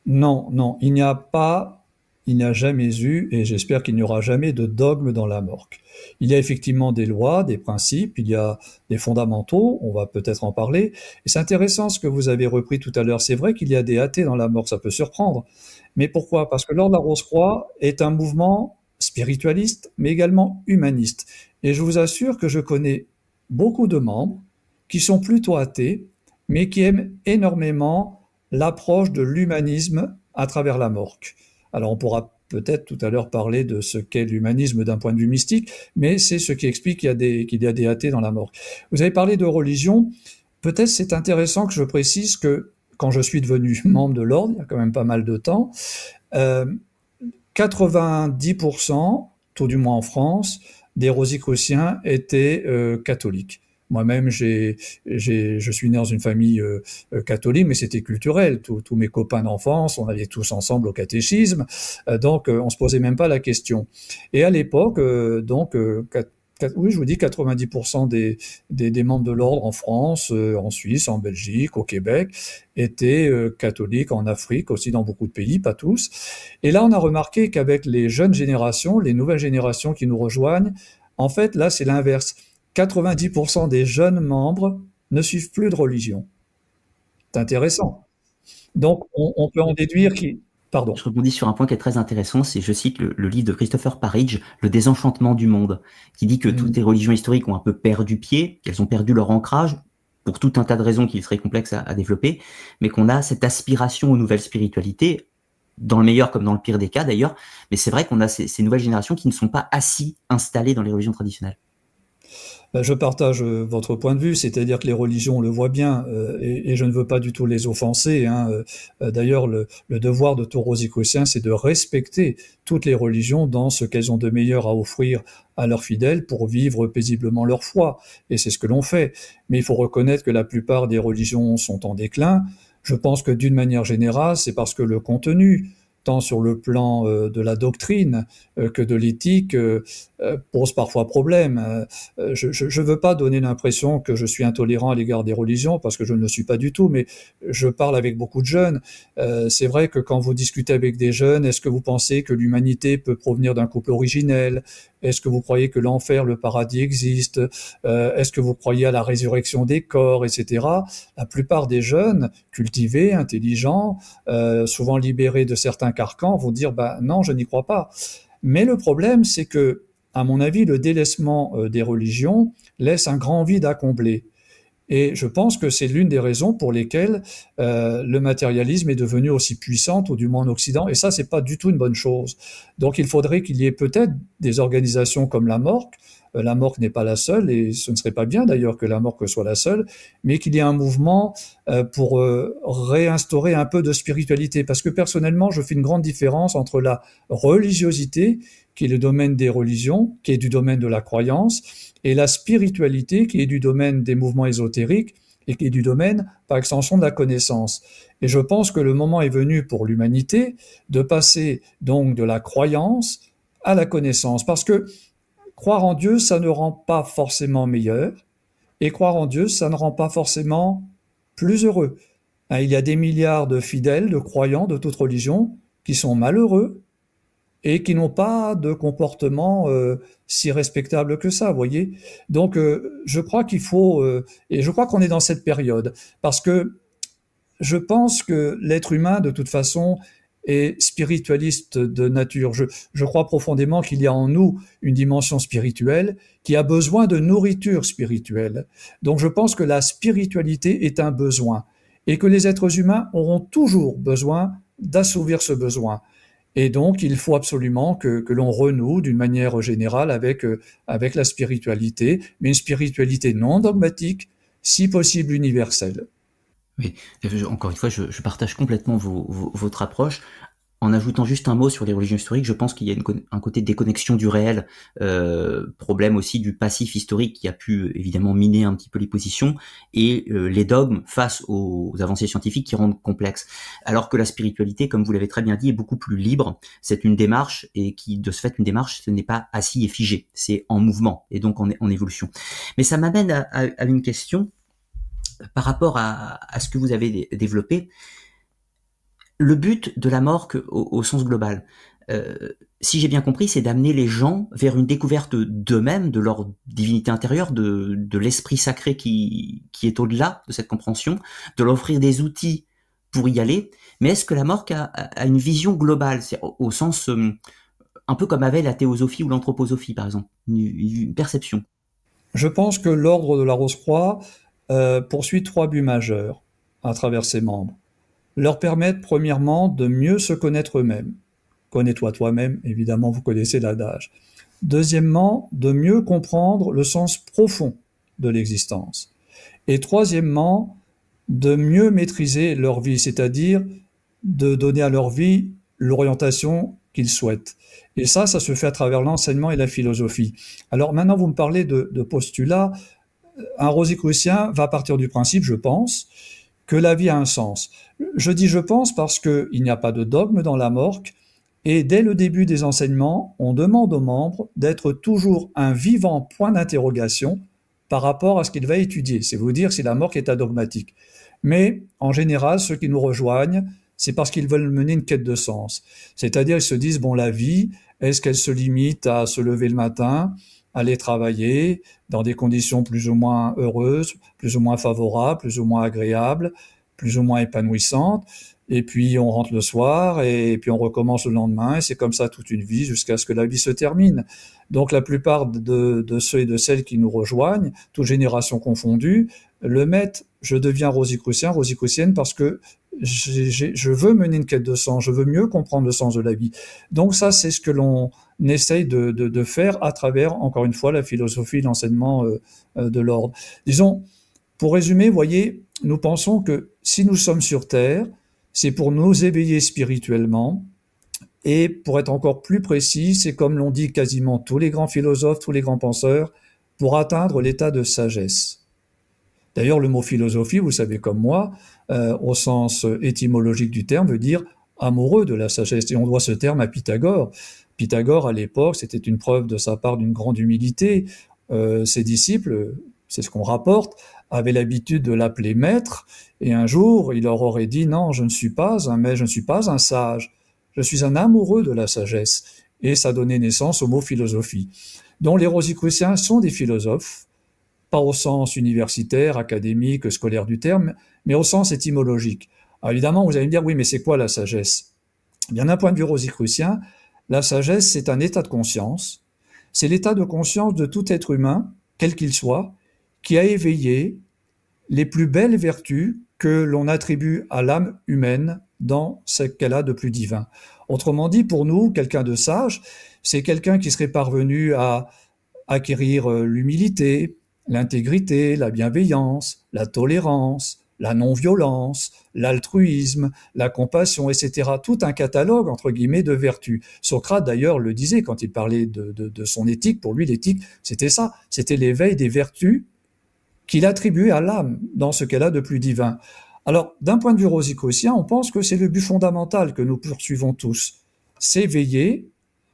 Non, non, il n'y a jamais eu, et j'espère qu'il n'y aura jamais de dogme dans la morgue. Il y a effectivement des lois, des principes, il y a des fondamentaux, on va peut-être en parler. Et c'est intéressant ce que vous avez repris tout à l'heure. C'est vrai qu'il y a des athées dans la morgue, ça peut surprendre. Mais pourquoi? Parce que l'Ordre de la Rose-Croix est un mouvement spiritualiste, mais également humaniste. Et je vous assure que je connais beaucoup de membres qui sont plutôt athées, mais qui aiment énormément l'approche de l'humanisme à travers la morgue. Alors on pourra peut-être tout à l'heure parler de ce qu'est l'humanisme d'un point de vue mystique, mais c'est ce qui explique qu'il y a des athées dans la morgue. Vous avez parlé de religion, peut-être c'est intéressant que je précise que quand je suis devenu membre de l'ordre, il y a quand même pas mal de temps, 90%, tout du moins en France, des Rosicruciens étaient catholiques. Moi-même, je suis né dans une famille catholique, mais c'était culturel. Tous mes copains d'enfance, on allait tous ensemble au catéchisme, donc on se posait même pas la question. Et à l'époque, oui, je vous dis 90% des membres de l'ordre en France, en Suisse, en Belgique, au Québec, étaient catholiques, en Afrique, aussi dans beaucoup de pays, pas tous. Et là, on a remarqué qu'avec les jeunes générations, les nouvelles générations qui nous rejoignent, en fait, là, c'est l'inverse. 90% des jeunes membres ne suivent plus de religion. C'est intéressant. Donc, on peut en déduire qui... Pardon.
Je rebondis sur un point qui est très intéressant, c'est, je cite le livre de Christopher Parridge, Le désenchantement du monde, qui dit que toutes les religions historiques ont un peu perdu pied, qu'elles ont perdu leur ancrage, pour tout un tas de raisons qui seraient complexes à développer, mais qu'on a cette aspiration aux nouvelles spiritualités, dans le meilleur comme dans le pire des cas d'ailleurs, mais c'est vrai qu'on a ces nouvelles générations qui ne sont pas assis installées dans les religions traditionnelles.
Je partage votre point de vue, c'est-à-dire que les religions, on le voit bien, et je ne veux pas du tout les offenser, hein. D'ailleurs, le devoir de tout Rosicrucien, c'est de respecter toutes les religions dans ce qu'elles ont de meilleur à offrir à leurs fidèles pour vivre paisiblement leur foi. Et c'est ce que l'on fait. Mais il faut reconnaître que la plupart des religions sont en déclin. Je pense que d'une manière générale, c'est parce que le contenu, tant sur le plan de la doctrine que de l'éthique, pose parfois problème. Je ne veux pas donner l'impression que je suis intolérant à l'égard des religions, parce que je ne le suis pas du tout, mais je parle avec beaucoup de jeunes. C'est vrai que quand vous discutez avec des jeunes, est-ce que vous pensez que l'humanité peut provenir d'un couple originel? Est-ce que vous croyez que l'enfer, le paradis existe? Est-ce que vous croyez à la résurrection des corps, etc. La plupart des jeunes, cultivés, intelligents, souvent libérés de certains carcans, vont dire bah, non, je n'y crois pas. Mais le problème, c'est que, à mon avis, le délaissement des religions laisse un grand vide à combler. Et je pense que c'est l'une des raisons pour lesquelles le matérialisme est devenu aussi puissant, ou du moins en Occident. Et ça, c'est pas du tout une bonne chose. Donc, il faudrait qu'il y ait peut-être des organisations comme la MORC. La MORC n'est pas la seule, et ce ne serait pas bien d'ailleurs que la MORC soit la seule, mais qu'il y ait un mouvement pour réinstaurer un peu de spiritualité. Parce que personnellement, je fais une grande différence entre la religiosité, qui est le domaine des religions, qui est du domaine de la croyance, et la spiritualité, qui est du domaine des mouvements ésotériques et qui est du domaine, par extension, de la connaissance. Et je pense que le moment est venu pour l'humanité de passer donc de la croyance à la connaissance. Parce que croire en Dieu, ça ne rend pas forcément meilleur, et croire en Dieu, ça ne rend pas forcément plus heureux. Il y a des milliards de fidèles, de croyants de toute religion, qui sont malheureux, et qui n'ont pas de comportement si respectable que ça, vous voyez. Donc, je crois qu'il faut, et je crois qu'on est dans cette période, parce que je pense que l'être humain, de toute façon, est spiritualiste de nature. Je crois profondément qu'il y a en nous une dimension spirituelle qui a besoin de nourriture spirituelle. Donc, je pense que la spiritualité est un besoin, et que les êtres humains auront toujours besoin d'assouvir ce besoin. Et donc, il faut absolument que l'on renoue d'une manière générale avec la spiritualité, mais une spiritualité non dogmatique, si possible universelle.
Oui, encore une fois, je partage complètement votre approche. En ajoutant juste un mot sur les religions historiques, je pense qu'il y a un côté de déconnexion du réel, problème aussi du passif historique qui a pu évidemment miner un petit peu les positions, et les dogmes face aux avancées scientifiques qui rendent complexe. Alors que la spiritualité, comme vous l'avez très bien dit, est beaucoup plus libre. C'est une démarche, et qui, de ce fait, une démarche, ce n'est pas assis et figé, c'est en mouvement, et donc en évolution. Mais ça m'amène à une question par rapport à ce que vous avez développé. Le but de la morgue au sens global, si j'ai bien compris, c'est d'amener les gens vers une découverte d'eux-mêmes, de leur divinité intérieure, de l'esprit sacré qui est au-delà de cette compréhension, de leur offrir des outils pour y aller. Mais est-ce que la morgue a une vision globale, c'est au sens un peu comme avait la théosophie ou l'anthroposophie, par exemple, une perception?
Je pense que l'ordre de la Rose-Croix poursuit 3 buts majeurs à travers ses membres. Leur permettre, premièrement, de mieux se connaître eux-mêmes. Connais-toi toi-même, évidemment, vous connaissez l'adage. Deuxièmement, de mieux comprendre le sens profond de l'existence. Et troisièmement, de mieux maîtriser leur vie, c'est-à-dire de donner à leur vie l'orientation qu'ils souhaitent. Et ça se fait à travers l'enseignement et la philosophie. Alors maintenant, vous me parlez de postulats. Un rosicrucien va partir du principe, je pense, que la vie a un sens. Je dis je pense parce qu'il n'y a pas de dogme dans la morgue, et dès le début des enseignements, on demande aux membres d'être toujours un vivant point d'interrogation par rapport à ce qu'il va étudier. C'est vous dire si la morgue est adogmatique. Mais en général, ceux qui nous rejoignent, c'est parce qu'ils veulent mener une quête de sens. C'est-à-dire, ils se disent, bon, la vie, est-ce qu'elle se limite à se lever le matin, aller travailler dans des conditions plus ou moins heureuses, plus ou moins favorables, plus ou moins agréables, plus ou moins épanouissantes, et puis on rentre le soir, et puis on recommence le lendemain, et c'est comme ça toute une vie jusqu'à ce que la vie se termine. Donc la plupart de ceux et de celles qui nous rejoignent, toutes générations confondues, le mettent, je deviens rosicrucien, rosicrucienne, parce que je veux mener une quête de sens, je veux mieux comprendre le sens de la vie. Donc ça, c'est ce que l'on essaye de faire à travers, encore une fois, la philosophie, l'enseignement de l'ordre. Disons, pour résumer, vous voyez, nous pensons que si nous sommes sur Terre, c'est pour nous éveiller spirituellement, et pour être encore plus précis, c'est comme l'ont dit quasiment tous les grands philosophes, tous les grands penseurs, pour atteindre l'état de sagesse. D'ailleurs, le mot philosophie, vous savez comme moi, au sens étymologique du terme, veut dire amoureux de la sagesse. Et on doit ce terme à Pythagore. Pythagore, à l'époque, c'était une preuve de sa part d'une grande humilité. Ses disciples, c'est ce qu'on rapporte, avaient l'habitude de l'appeler maître. Et un jour, il leur aurait dit, non, je ne suis pas un maître, je ne suis pas un sage. Je suis un amoureux de la sagesse. Et ça donnait naissance au mot philosophie. Donc les rosicruciens sont des philosophes, pas au sens universitaire, académique, scolaire du terme, mais au sens étymologique. Alors évidemment, vous allez me dire, oui, mais c'est quoi la sagesse? Bien, d'un point de vue rosicrucien, la sagesse, c'est un état de conscience. C'est l'état de conscience de tout être humain, quel qu'il soit, qui a éveillé les plus belles vertus que l'on attribue à l'âme humaine dans ce qu'elle a de plus divin. Autrement dit, pour nous, quelqu'un de sage, c'est quelqu'un qui serait parvenu à acquérir l'humilité, l'intégrité, la bienveillance, la tolérance, la non-violence, l'altruisme, la compassion, etc. Tout un catalogue, entre guillemets, de vertus. Socrate, d'ailleurs, le disait quand il parlait de son éthique. Pour lui, l'éthique, c'était ça. C'était l'éveil des vertus qu'il attribuait à l'âme dans ce qu'elle a de plus divin. Alors, d'un point de vue rosicrucien, on pense que c'est le but fondamental que nous poursuivons tous. S'éveiller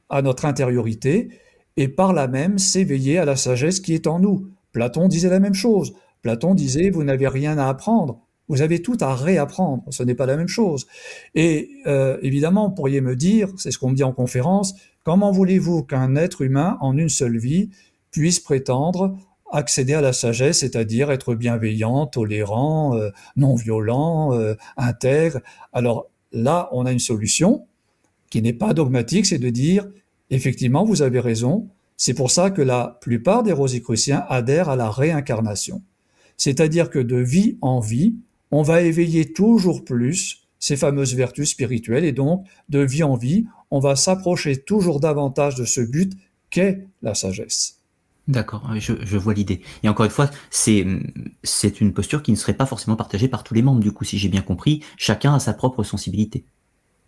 à notre intériorité et par là même s'éveiller à la sagesse qui est en nous. Platon disait la même chose. Platon disait, vous n'avez rien à apprendre, vous avez tout à réapprendre, ce n'est pas la même chose. Et évidemment, vous pourriez me dire, c'est ce qu'on me dit en conférence, comment voulez-vous qu'un être humain, en une seule vie, puisse prétendre accéder à la sagesse, c'est-à-dire être bienveillant, tolérant, non violent, intègre? Alors là, on a une solution qui n'est pas dogmatique, c'est de dire, effectivement, vous avez raison, c'est pour ça que la plupart des rosicruciens adhèrent à la réincarnation. C'est-à-dire que de vie en vie, on va éveiller toujours plus ces fameuses vertus spirituelles, et donc, de vie en vie, on va s'approcher toujours davantage de ce but qu'est la sagesse.
D'accord, je vois l'idée. Et encore une fois, c'est une posture qui ne serait pas forcément partagée par tous les membres, du coup, si j'ai bien compris. Chacun a sa propre sensibilité.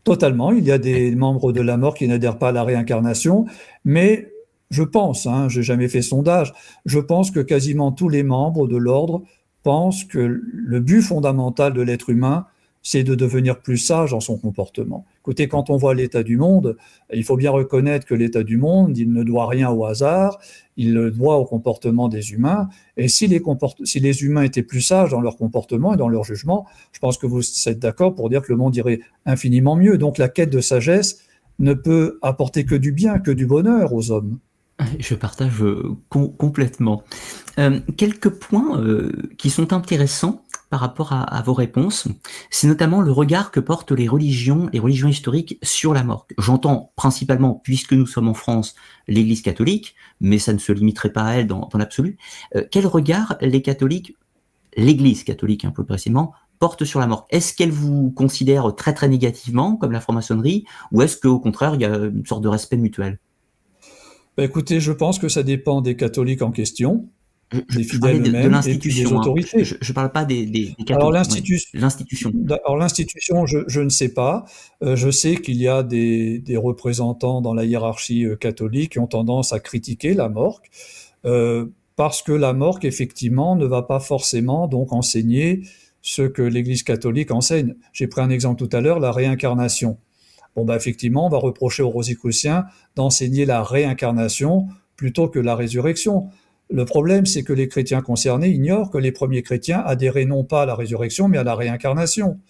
Totalement, il y a des membres de la mort qui n'adhèrent pas à la réincarnation, mais je pense, hein, j'ai jamais fait sondage, je pense que quasiment tous les membres de l'ordre pensent que le but fondamental de l'être humain, c'est de devenir plus sage dans son comportement. Écoutez, quand on voit l'état du monde, il faut bien reconnaître que l'état du monde, il ne doit rien au hasard, il le doit au comportement des humains. Et si les humains étaient plus sages dans leur comportement et dans leur jugement, je pense que vous êtes d'accord pour dire que le monde irait infiniment mieux. Donc la quête de sagesse ne peut apporter que du bien, que du bonheur aux hommes.
Je partage complètement. Quelques points qui sont intéressants par rapport à vos réponses, c'est notamment le regard que portent les religions historiques sur la mort. J'entends principalement, puisque nous sommes en France, l'Église catholique, mais ça ne se limiterait pas à elle dans l'absolu. Quel regard l'Église catholique un peu précisément, porte sur la mort? Est-ce qu'elle vous considère très très négativement, comme la franc-maçonnerie, ou est-ce qu'au contraire, il y a une sorte de respect mutuel?
Écoutez, je pense que ça dépend des catholiques en question, des
Je parlais
fidèles
de
eux-mêmes, et puis des
l'institution, hein.
autorités.
Je parle pas des
Alors
cathos, ouais. L'institution.
l'institution, je ne sais pas. Je sais qu'il y a des représentants dans la hiérarchie catholique qui ont tendance à critiquer la morgue, parce que la morgue, effectivement, ne va pas forcément donc enseigner ce que l'Église catholique enseigne. J'ai pris un exemple tout à l'heure, la réincarnation. Bon, effectivement, on va reprocher aux Rosicruciens d'enseigner la réincarnation plutôt que la résurrection. Le problème, c'est que les chrétiens concernés ignorent que les premiers chrétiens adhéraient non pas à la résurrection, mais à la réincarnation.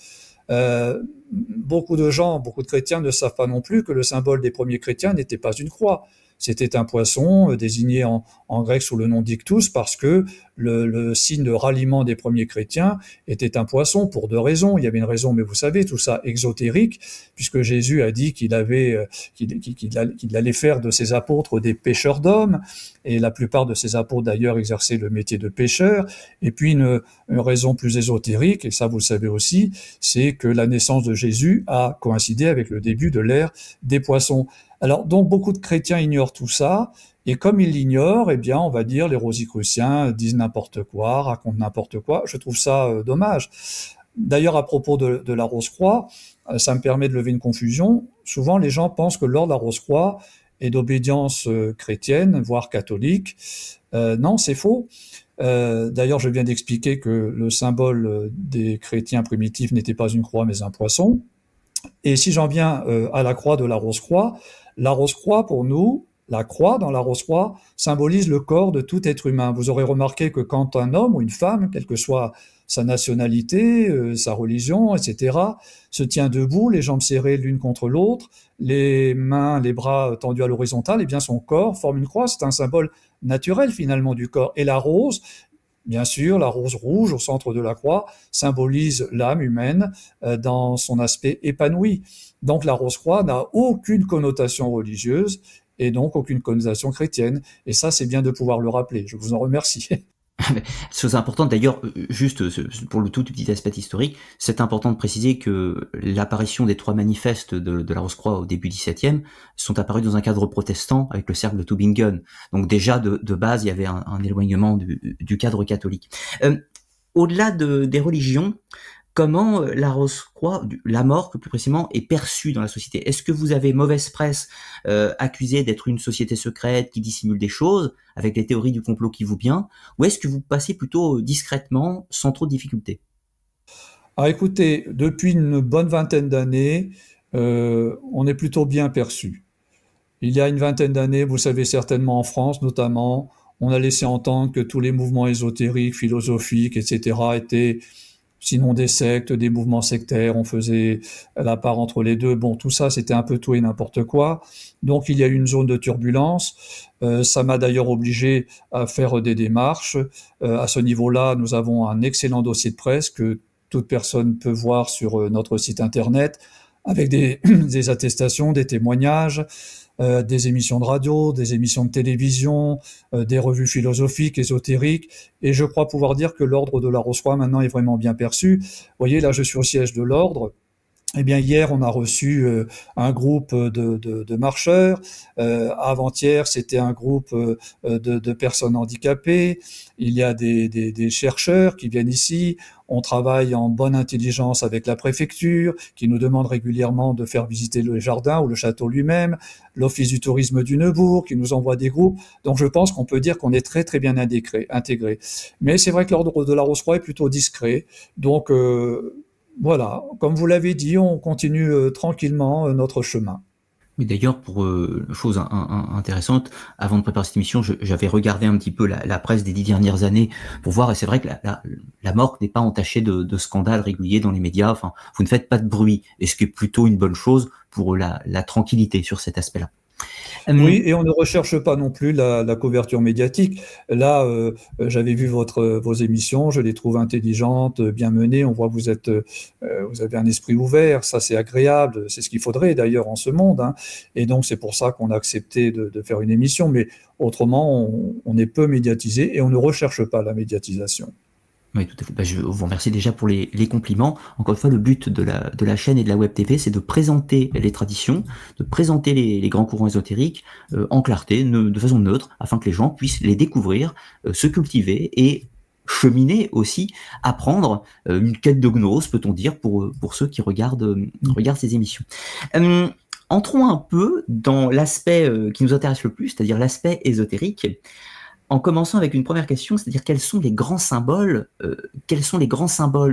Beaucoup de chrétiens ne savent pas non plus que le symbole des premiers chrétiens n'était pas une croix. C'était un poisson désigné en grec sous le nom d'ictus parce que le signe de ralliement des premiers chrétiens était un poisson pour deux raisons. Il y avait une raison, mais vous savez, tout ça exotérique, puisque Jésus a dit qu'il allait faire de ses apôtres des pêcheurs d'hommes, et la plupart de ses apôtres d'ailleurs exerçaient le métier de pêcheur. Et puis une raison plus ésotérique, et ça vous le savez aussi, c'est que la naissance de Jésus a coïncidé avec le début de l'ère des poissons. Alors, donc, beaucoup de chrétiens ignorent tout ça, et comme ils l'ignorent, eh bien, on va dire, les Rosicruciens disent n'importe quoi, racontent n'importe quoi. Je trouve ça dommage. D'ailleurs, à propos de la Rose-Croix, ça me permet de lever une confusion. Souvent, les gens pensent que l'ordre de la Rose-Croix est d'obédience chrétienne, voire catholique. Non, c'est faux. D'ailleurs, je viens d'expliquer que le symbole des chrétiens primitifs n'était pas une croix, mais un poisson. Et si j'en viens à la croix de la Rose-Croix, pour nous, la croix dans la Rose-Croix symbolise le corps de tout être humain. Vous aurez remarqué que quand un homme ou une femme, quelle que soit sa nationalité, sa religion, etc., se tient debout, les jambes serrées l'une contre l'autre, les mains, les bras tendus à l'horizontale, eh bien son corps forme une croix. C'est un symbole naturel finalement du corps. Et la rose, bien sûr, la rose rouge au centre de la croix symbolise l'âme humaine dans son aspect épanoui. Donc la rose-croix n'a aucune connotation religieuse et donc aucune connotation chrétienne. Et ça, c'est bien de pouvoir le rappeler. Je vous en remercie.
Chose importante d'ailleurs, juste pour le tout petit aspect historique, c'est important de préciser que l'apparition des trois manifestes de la Rose-Croix au début XVIIe sont apparus dans un cadre protestant avec le cercle de Tübingen. Donc déjà de base, il y avait un éloignement du cadre catholique. Au-delà des religions, comment la Rose-Croix, la mort plus précisément, est perçue dans la société? Est-ce que vous avez mauvaise presse, accusée d'être une société secrète qui dissimule des choses, avec les théories du complot qui vous bien, ou est-ce que vous passez plutôt discrètement, sans trop de difficultés?
Alors écoutez, depuis une bonne vingtaine d'années, on est plutôt bien perçu. Il y a une vingtaine d'années, vous savez certainement en France notamment, on a laissé entendre que tous les mouvements ésotériques, philosophiques, etc. étaient sinon des sectes, des mouvements sectaires, on faisait la part entre les deux. Bon, tout ça, c'était un peu tout et n'importe quoi. Donc, il y a eu une zone de turbulence. Ça m'a d'ailleurs obligé à faire des démarches. À ce niveau-là, nous avons un excellent dossier de presse que toute personne peut voir sur notre site Internet, avec des attestations, des témoignages, des émissions de radio, des émissions de télévision, des revues philosophiques, ésotériques, et je crois pouvoir dire que l'ordre de la Rose-Croix maintenant est vraiment bien perçu. Vous voyez, là je suis au siège de l'ordre, Eh bien, hier, on a reçu un groupe de marcheurs. Avant-hier, c'était un groupe de personnes handicapées. Il y a des chercheurs qui viennent ici. On travaille en bonne intelligence avec la préfecture, qui nous demande régulièrement de faire visiter le jardin ou le château lui-même. L'Office du tourisme du Neubourg, qui nous envoie des groupes. Donc, je pense qu'on peut dire qu'on est très, très bien intégré. Mais c'est vrai que l'ordre de la Rose-Croix est plutôt discret. Donc, voilà, comme vous l'avez dit, on continue tranquillement notre chemin.
Oui, d'ailleurs, pour chose intéressante, avant de préparer cette émission, j'avais regardé un petit peu la presse des 10 dernières années pour voir, et c'est vrai que la Morque n'est pas entachée de scandales réguliers dans les médias. Enfin, vous ne faites pas de bruit, et ce qui est plutôt une bonne chose pour la tranquillité sur cet aspect-là.
Oui, et on ne recherche pas non plus la couverture médiatique. Là, j'avais vu vos émissions, je les trouve intelligentes, bien menées. On voit que vous avez un esprit ouvert, ça c'est agréable, c'est ce qu'il faudrait d'ailleurs en ce monde, hein. Et donc c'est pour ça qu'on a accepté de faire une émission. Mais autrement, on est peu médiatisé et on ne recherche pas la médiatisation.
Oui, tout à fait. Bah, je vous remercie déjà pour les compliments. Encore une fois, le but de la chaîne et de la web TV, c'est de présenter les traditions, de présenter les grands courants ésotériques en clarté, de façon neutre, afin que les gens puissent les découvrir, se cultiver et cheminer aussi, apprendre une quête de gnose, peut-on dire, pour ceux qui regardent ces émissions. Entrons un peu dans l'aspect qui nous intéresse le plus, c'est-à-dire l'aspect ésotérique. En commençant avec une première question, c'est-à-dire quels sont les grands symboles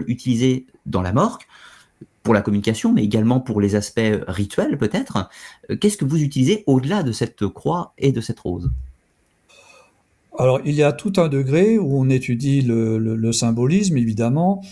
utilisés dans la morgue pour la communication, mais également pour les aspects rituels peut-être. Qu'est-ce que vous utilisez au-delà de cette croix et de cette rose?
Alors, il y a tout un degré où on étudie le symbolisme, évidemment.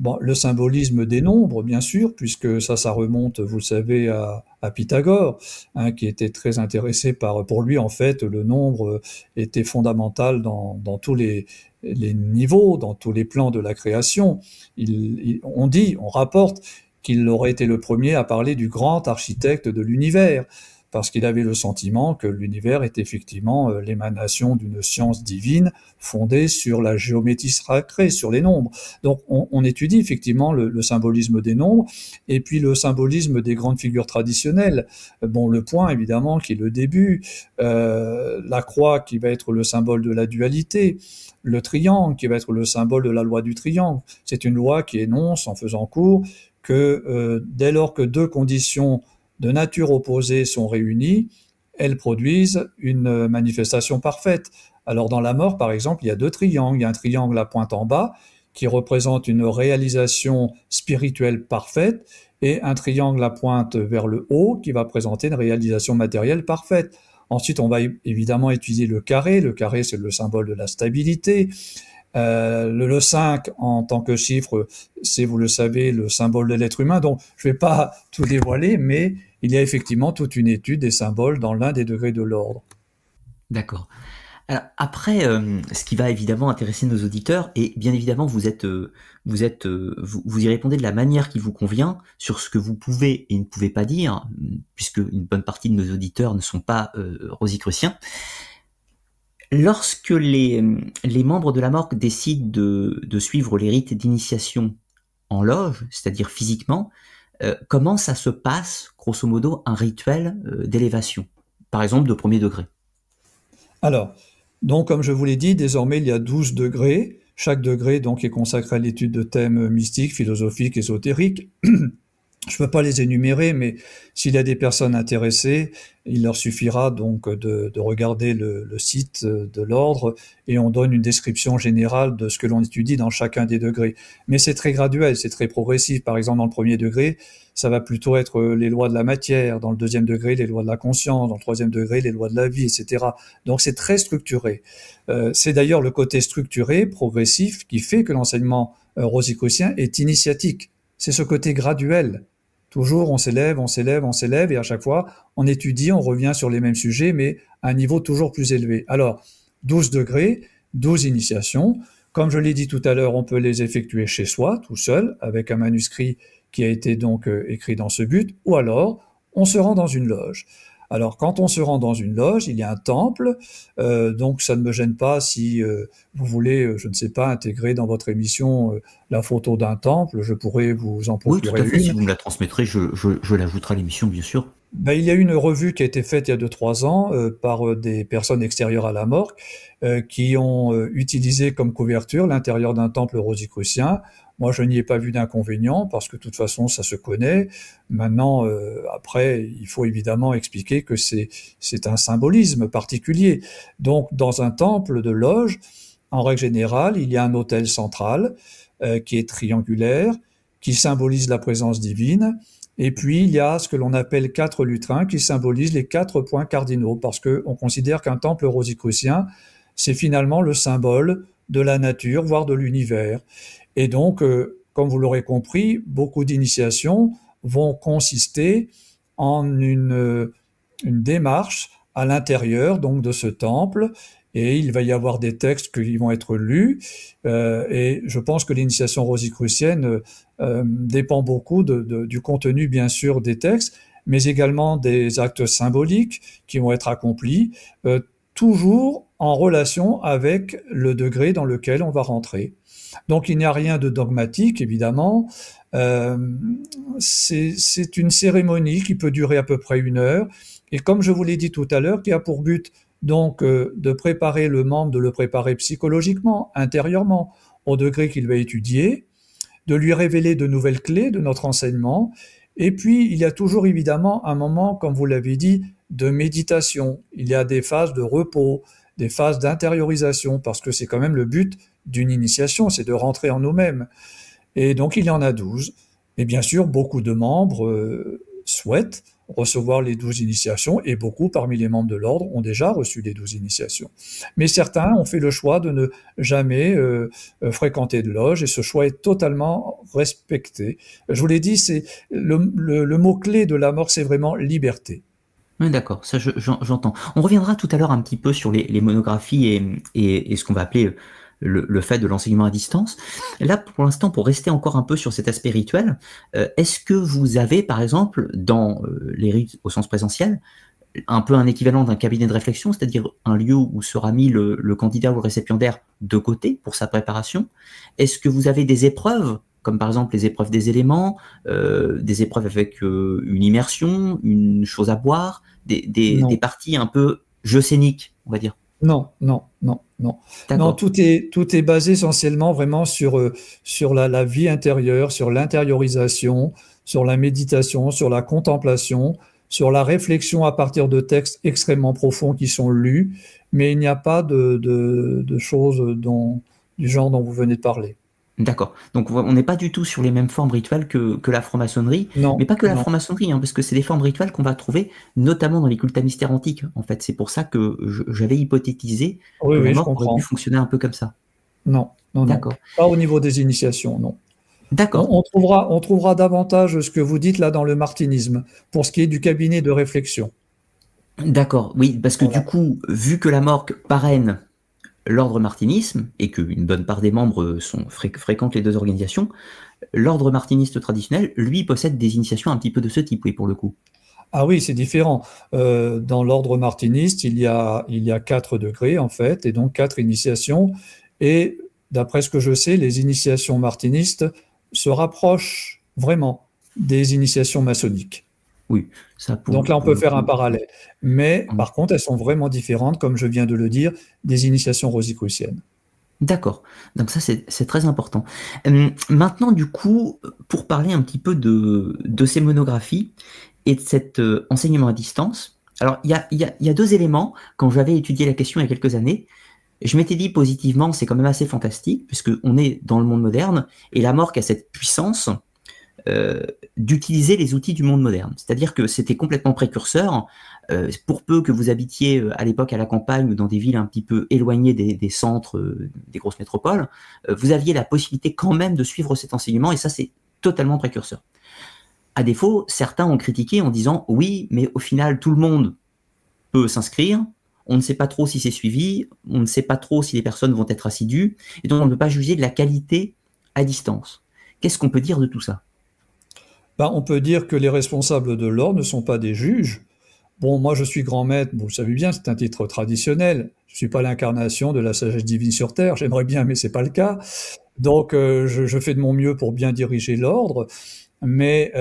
Bon, le symbolisme des nombres, bien sûr, puisque ça remonte, vous le savez, à Pythagore, hein, qui était très intéressé pour lui, en fait, le nombre était fondamental dans tous les niveaux, dans tous les plans de la création. On rapporte qu'il aurait été le premier à parler du grand architecte de l'univers, parce qu'il avait le sentiment que l'univers est effectivement l'émanation d'une science divine fondée sur la géométrie sacrée, sur les nombres. Donc on étudie effectivement le symbolisme des nombres, et puis le symbolisme des grandes figures traditionnelles. Bon, le point évidemment qui est le début, la croix qui va être le symbole de la dualité, le triangle qui va être le symbole de la loi du triangle. C'est une loi qui énonce, en faisant court, que dès lors que deux conditions de nature opposée sont réunies, elles produisent une manifestation parfaite. Alors dans la mort, par exemple, il y a deux triangles. Il y a un triangle à pointe en bas qui représente une réalisation spirituelle parfaite et un triangle à pointe vers le haut qui va présenter une réalisation matérielle parfaite. Ensuite, on va évidemment étudier le carré. Le carré, c'est le symbole de la stabilité. Le 5 en tant que chiffre, c'est, vous le savez, le symbole de l'être humain. Donc, je ne vais pas tout dévoiler, mais il y a effectivement toute une étude des symboles dans l'un des degrés de l'ordre.
D'accord. Alors après, ce qui va évidemment intéresser nos auditeurs, et bien évidemment vous y répondez de la manière qui vous convient sur ce que vous pouvez et ne pouvez pas dire, puisque une bonne partie de nos auditeurs ne sont pas rosicruciens. Lorsque les membres de la morgue décident de suivre les rites d'initiation en loge, c'est-à-dire physiquement, comment ça se passe, grosso modo, un rituel d'élévation, par exemple de premier degré?
Alors, donc, comme je vous l'ai dit, désormais, il y a 12 degrés. Chaque degré, donc, est consacré à l'étude de thèmes mystiques, philosophiques, ésotériques. Je ne peux pas les énumérer, mais s'il y a des personnes intéressées, il leur suffira donc de regarder le site de l'ordre et on donne une description générale de ce que l'on étudie dans chacun des degrés. Mais c'est très graduel, c'est très progressif. Par exemple, dans le premier degré, ça va plutôt être les lois de la matière. Dans le deuxième degré, les lois de la conscience. Dans le troisième degré, les lois de la vie, etc. Donc c'est très structuré. C'est d'ailleurs le côté structuré, progressif, qui fait que l'enseignement rosicrucien est initiatique. C'est ce côté graduel. Toujours, on s'élève, on s'élève, on s'élève, et à chaque fois, on étudie, on revient sur les mêmes sujets, mais à un niveau toujours plus élevé. Alors, 12 degrés, 12 initiations. Comme je l'ai dit tout à l'heure, on peut les effectuer chez soi, tout seul, avec un manuscrit qui a été donc écrit dans ce but, ou alors, on se rend dans une loge. Alors, quand on se rend dans une loge, il y a un temple, donc ça ne me gêne pas si vous voulez, je ne sais pas, intégrer dans votre émission la photo d'un temple, je pourrais vous en
Oui, tout
procurer
à fait. Si
une.
vous me la transmettrez, je l'ajouterai à l'émission, bien sûr.
Ben, il y a une revue qui a été faite il y a 2 3 ans par des personnes extérieures à la morgue qui ont utilisé comme couverture l'intérieur d'un temple rosicrucien. Moi, je n'y ai pas vu d'inconvénient parce que de toute façon, ça se connaît. Maintenant, après, il faut évidemment expliquer que c'est un symbolisme particulier. Donc, dans un temple de loge, en règle générale, il y a un autel central qui est triangulaire, qui symbolise la présence divine. Et puis, il y a ce que l'on appelle 4 lutrins qui symbolisent les 4 points cardinaux, parce qu'on considère qu'un temple rosicrucien, c'est finalement le symbole de la nature, voire de l'univers. Et donc, comme vous l'aurez compris, beaucoup d'initiations vont consister en une démarche à l'intérieur donc de ce temple, et il va y avoir des textes qui vont être lus, et je pense que l'initiation rosicrucienne dépend beaucoup du contenu, bien sûr, des textes, mais également des actes symboliques qui vont être accomplis, toujours en relation avec le degré dans lequel on va rentrer. Donc il n'y a rien de dogmatique, évidemment. Euh, c'est une cérémonie qui peut durer à peu près 1 heure, et comme je vous l'ai dit tout à l'heure, qui a pour but donc de préparer le membre, de le préparer psychologiquement, intérieurement, au degré qu'il va étudier, de lui révéler de nouvelles clés de notre enseignement. Et puis, il y a toujours évidemment un moment, comme vous l'avez dit, de méditation. Il y a des phases de repos, des phases d'intériorisation, parce que c'est quand même le but d'une initiation, c'est de rentrer en nous-mêmes. Et donc, il y en a 12. Et bien sûr, beaucoup de membres souhaitent recevoir les 12 initiations, et beaucoup parmi les membres de l'ordre ont déjà reçu les 12 initiations. Mais certains ont fait le choix de ne jamais fréquenter de loge, et ce choix est totalement respecté. Je vous l'ai dit, c'est le mot-clé de la mort, c'est vraiment liberté.
Oui, d'accord, ça j'entends. On reviendra tout à l'heure un petit peu sur les monographies et ce qu'on va appeler le fait de l'enseignement à distance. Là, pour l'instant, pour rester encore un peu sur cet aspect rituel, est-ce que vous avez, par exemple, dans les rites au sens présentiel, un peu un équivalent d'un cabinet de réflexion, c'est-à-dire un lieu où sera mis le candidat ou le récipiendaire de côté pour sa préparation? Est-ce que vous avez des épreuves, comme par exemple les épreuves des éléments, des épreuves avec une immersion, une chose à boire, des
Non.
parties un peu jeu scénique, on va dire?
Non, non, non, non. Non,
D'accord.
tout est basé essentiellement vraiment sur la vie intérieure, sur l'intériorisation, sur la méditation, sur la contemplation, sur la réflexion à partir de textes extrêmement profonds qui sont lus, mais il n'y a pas de choses du genre dont vous venez de parler.
D'accord. Donc on n'est pas du tout sur les mêmes formes rituelles que la franc-maçonnerie, mais
Non,
pas que la
non.
franc-maçonnerie, hein, parce que c'est des formes rituelles qu'on va trouver notamment dans les cultes à mystère antiques. En fait, c'est pour ça que j'avais hypothétisé
Oui,
que la
oui, je
mort aurait pu
comprends.
fonctionner un peu comme ça.
Non, non, non.
D'accord.
Pas au niveau des initiations, non.
D'accord.
On trouvera davantage ce que vous dites là dans le martinisme, pour ce qui est du cabinet de réflexion.
D'accord. Oui, parce que
Voilà.
du coup, vu que la morgue parraine l'ordre martinisme et qu'une bonne part des membres fréquentent les deux organisations, l'ordre martiniste traditionnel, lui, possède des initiations un petit peu de ce type, oui, pour le coup.
Ah oui, c'est différent. Dans l'ordre martiniste, il y a 4 degrés, en fait, et donc 4 initiations. Et d'après ce que je sais, les initiations martinistes se rapprochent vraiment des initiations maçonniques.
Oui, ça
Donc là, on
pour
peut
le
faire un
coup.
parallèle. Mais par contre, elles sont vraiment différentes, comme je viens de le dire, des initiations rosicruciennes.
D'accord. Donc ça, c'est très important. Maintenant, du coup, pour parler un petit peu de ces monographies et de cet enseignement à distance, alors il y a 2 éléments. Quand j'avais étudié la question il y a quelques années, je m'étais dit positivement, c'est quand même assez fantastique, puisque on est dans le monde moderne, et la mort a cette puissance d'utiliser les outils du monde moderne. C'est-à-dire que c'était complètement précurseur. Pour peu que vous habitiez à l'époque à la campagne ou dans des villes un petit peu éloignées des centres, des grosses métropoles, vous aviez la possibilité quand même de suivre cet enseignement, et ça c'est totalement précurseur. À défaut, certains ont critiqué en disant oui, mais au final tout le monde peut s'inscrire, on ne sait pas trop si c'est suivi, on ne sait pas trop si les personnes vont être assidues, et donc on ne peut pas juger de la qualité à distance. Qu'est-ce qu'on peut dire de tout ça?
Ben, on peut dire que les responsables de l'ordre ne sont pas des juges. Bon, moi, je suis grand maître, vous le savez bien, c'est un titre traditionnel. Je suis pas l'incarnation de la sagesse divine sur terre. J'aimerais bien, mais c'est pas le cas. Donc, je fais de mon mieux pour bien diriger l'ordre. Mais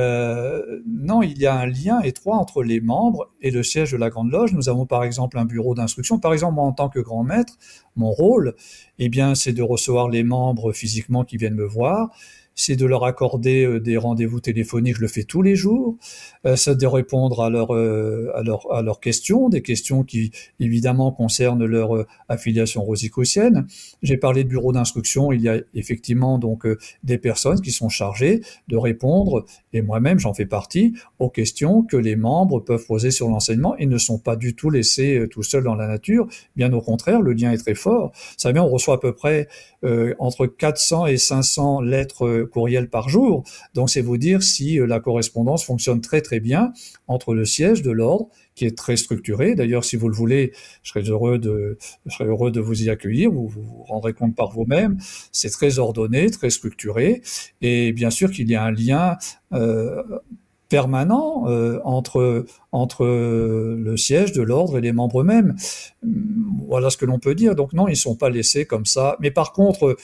non, il y a un lien étroit entre les membres et le siège de la Grande Loge. Nous avons par exemple un bureau d'instruction. Par exemple, moi, en tant que grand maître, mon rôle, eh bien, c'est de recevoir les membres physiquement qui viennent me voir, c'est de leur accorder des rendez-vous téléphoniques, je le fais tous les jours, c'est de répondre à leurs questions, des questions qui évidemment concernent leur affiliation rosicrucienne. J'ai parlé de bureau d'instruction, il y a effectivement donc des personnes qui sont chargées de répondre, et moi-même j'en fais partie, aux questions que les membres peuvent poser sur l'enseignement et ne sont pas du tout laissés tout seuls dans la nature, bien au contraire, le lien est très fort. Vous savez, on reçoit à peu près entre 400 et 500 lettres courriels par jour. Donc c'est vous dire si la correspondance fonctionne très très bien entre le siège de l'ordre, qui est très structuré. D'ailleurs, si vous le voulez, je serais heureux de vous y accueillir. Vous vous rendrez compte par vous-même. C'est très ordonné, très structuré. Et bien sûr qu'il y a un lien permanent entre le siège de l'ordre et les membres eux-mêmes. Voilà ce que l'on peut dire. Donc non, ils ne sont pas laissés comme ça. Mais par contre,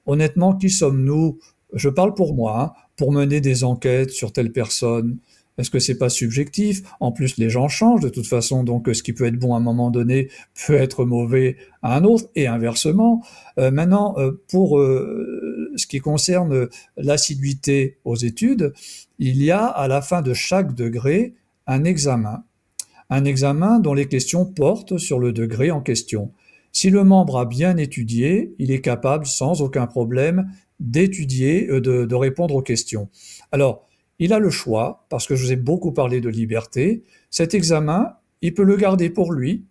honnêtement, qui sommes-nous? Je parle pour moi, hein, pour mener des enquêtes sur telle personne. Est-ce que c'est pas subjectif? En plus, les gens changent de toute façon, donc ce qui peut être bon à un moment donné peut être mauvais à un autre, et inversement. Maintenant, pour ce qui concerne l'assiduité aux études, il y a à la fin de chaque degré un examen dont les questions portent sur le degré en question. Si le membre a bien étudié, il est capable sans aucun problème d'étudier, de répondre aux questions. Alors, il a le choix, parce que je vous ai beaucoup parlé de liberté. Cet examen, il peut le garder pour lui,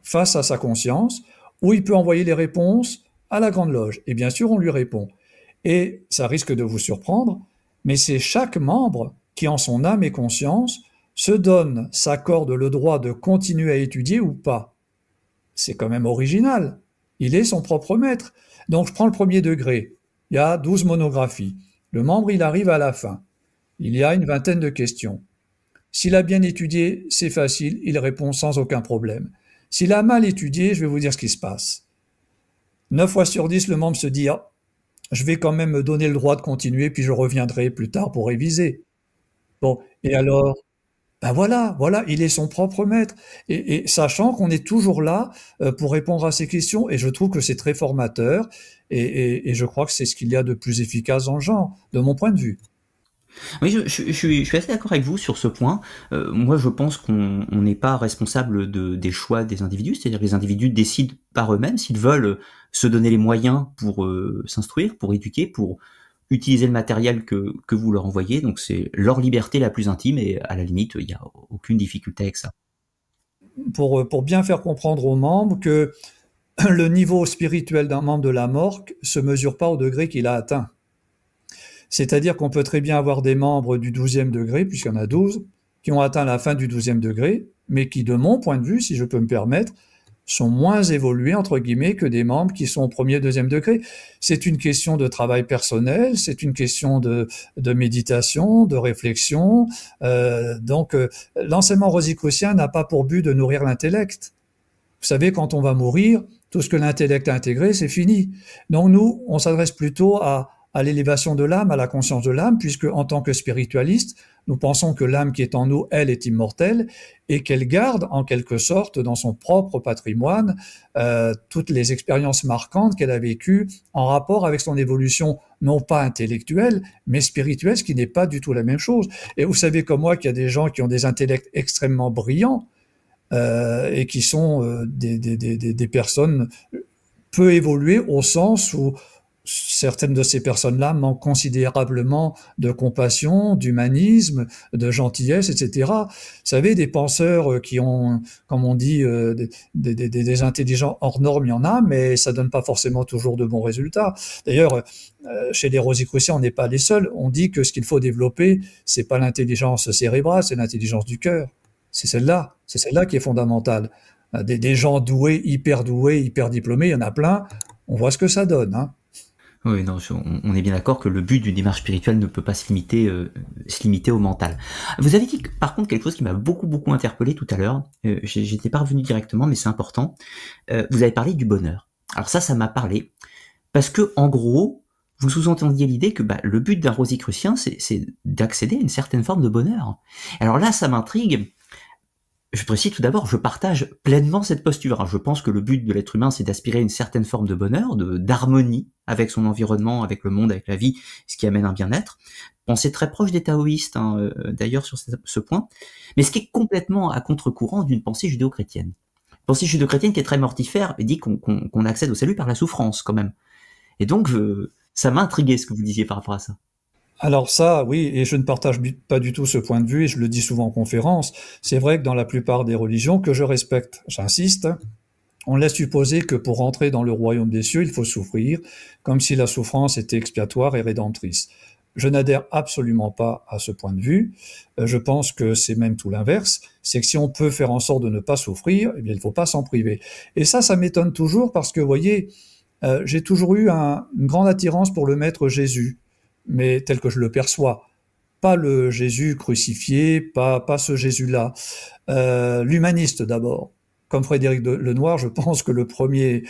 face à sa conscience, ou il peut envoyer les réponses à la Grande Loge. Et bien sûr, on lui répond. Et ça risque de vous surprendre, mais c'est chaque membre qui, en son âme et conscience, se donne, s'accorde le droit de continuer à étudier ou pas. C'est quand même original. Il est son propre maître. Donc, je prends le premier degré. Il y a 12 monographies. Le membre, il arrive à la fin. Il y a une vingtaine de questions. S'il a bien étudié, c'est facile, il répond sans aucun problème. S'il a mal étudié, je vais vous dire ce qui se passe. 9 fois sur 10, le membre se dit ah, je vais quand même me donner le droit de continuer, puis je reviendrai plus tard pour réviser. Bon, et alors, ben voilà, il est son propre maître. Et sachant qu'on est toujours là pour répondre à ces questions, et je trouve que c'est très formateur, et je crois que c'est ce qu'il y a de plus efficace dans le genre, de mon point de vue.
Oui, je suis assez d'accord avec vous sur ce point. Moi, je pense qu'on n'est pas responsable des choix des individus, c'est-à-dire que les individus décident par eux-mêmes s'ils veulent se donner les moyens pour s'instruire, pour éduquer, pour utiliser le matériel que vous leur envoyez. Donc c'est leur liberté la plus intime et à la limite, il n'y a aucune difficulté avec ça.
Pour bien faire comprendre aux membres que le niveau spirituel d'un membre de la MORC se mesure pas au degré qu'il a atteint. C'est-à-dire qu'on peut très bien avoir des membres du 12e degré, puisqu'il y en a 12, qui ont atteint la fin du 12e degré, mais qui, de mon point de vue, si je peux me permettre, sont moins évolués, entre guillemets, que des membres qui sont au premier, deuxième degré. C'est une question de travail personnel, c'est une question de méditation, de réflexion. Donc, l'enseignement rosicrucien n'a pas pour but de nourrir l'intellect. Vous savez, quand on va mourir, tout ce que l'intellect a intégré, c'est fini. Donc nous, on s'adresse plutôt à l'élévation de l'âme, à la conscience de l'âme, puisque en tant que spiritualiste, nous pensons que l'âme qui est en nous, elle est immortelle et qu'elle garde en quelque sorte dans son propre patrimoine toutes les expériences marquantes qu'elle a vécues en rapport avec son évolution, non pas intellectuelle, mais spirituelle, ce qui n'est pas du tout la même chose. Et vous savez comme moi qu'il y a des gens qui ont des intellects extrêmement brillants et qui sont des personnes peu évoluées au sens où certaines de ces personnes-là manquent considérablement de compassion, d'humanisme, de gentillesse, etc. Vous savez, des penseurs qui ont, comme on dit, des intelligents hors normes, il y en a, mais ça donne pas forcément toujours de bons résultats. D'ailleurs, chez les Rosicruciens, on n'est pas les seuls. On dit que ce qu'il faut développer, c'est pas l'intelligence cérébrale, c'est l'intelligence du cœur. C'est celle-là qui est fondamentale. Des gens doués, hyper diplômés, il y en a plein. On voit ce que ça donne, hein.
Oui, non, on est bien d'accord que le but d'une démarche spirituelle ne peut pas se limiter au mental. Vous avez dit, par contre, quelque chose qui m'a beaucoup interpellé tout à l'heure. J'étais pas revenu directement, mais c'est important. Vous avez parlé du bonheur. Alors ça m'a parlé parce que, en gros, vous sous-entendiez l'idée que le but d'un Rosicrucien, c'est d'accéder à une certaine forme de bonheur. Alors là, ça m'intrigue. Je précise tout d'abord, je partage pleinement cette posture. Je pense que le but de l'être humain, c'est d'aspirer à une certaine forme de bonheur, d'harmonie avec son environnement, avec le monde, avec la vie, ce qui amène un bien-être. Pensée très proche des taoïstes, d'ailleurs, sur ce point. Mais ce qui est complètement à contre-courant d'une pensée judéo-chrétienne. Pensée judéo-chrétienne qui est très mortifère et dit qu'on accède au salut par la souffrance, quand même. Et donc, ça m'a intrigué ce que vous disiez par rapport à ça.
Alors ça, oui, et je ne partage pas du tout ce point de vue, et je le dis souvent en conférence, c'est vrai que dans la plupart des religions que je respecte, j'insiste, on laisse supposer que pour rentrer dans le royaume des cieux, il faut souffrir, comme si la souffrance était expiatoire et rédemptrice. Je n'adhère absolument pas à ce point de vue. Je pense que c'est même tout l'inverse. C'est que si on peut faire en sorte de ne pas souffrir, eh bien, il ne faut pas s'en priver. Et ça m'étonne toujours parce que, vous voyez, j'ai toujours eu une grande attirance pour le Maître Jésus, mais tel que je le perçois. Pas le Jésus crucifié, pas ce Jésus-là. L'humaniste d'abord. Comme Frédéric Lenoir, je pense que le premier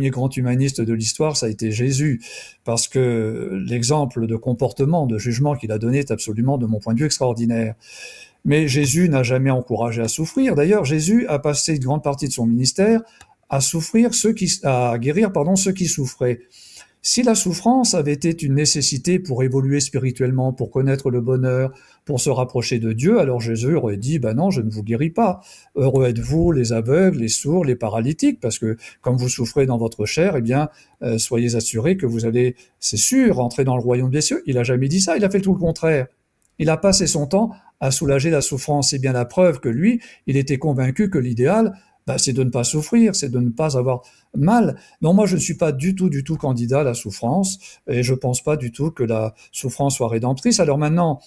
grand humaniste de l'histoire, ça a été Jésus, parce que l'exemple de comportement, de jugement qu'il a donné est absolument, de mon point de vue, extraordinaire. Mais Jésus n'a jamais encouragé à souffrir. D'ailleurs, Jésus a passé une grande partie de son ministère à guérir ceux qui souffraient. Si la souffrance avait été une nécessité pour évoluer spirituellement, pour connaître le bonheur, pour se rapprocher de Dieu, alors Jésus aurait dit, non, je ne vous guéris pas. Heureux êtes-vous, les aveugles, les sourds, les paralytiques, parce que comme vous souffrez dans votre chair, eh bien, soyez assurés que vous allez, c'est sûr, entrer dans le royaume des cieux. Il a jamais dit ça, il a fait tout le contraire. Il a passé son temps à soulager la souffrance. C'est bien la preuve que lui, il était convaincu que l'idéal, c'est de ne pas souffrir, c'est de ne pas avoir mal. Non, moi, je ne suis pas du tout candidat à la souffrance, et je pense pas du tout que la souffrance soit rédemptrice. Alors maintenant,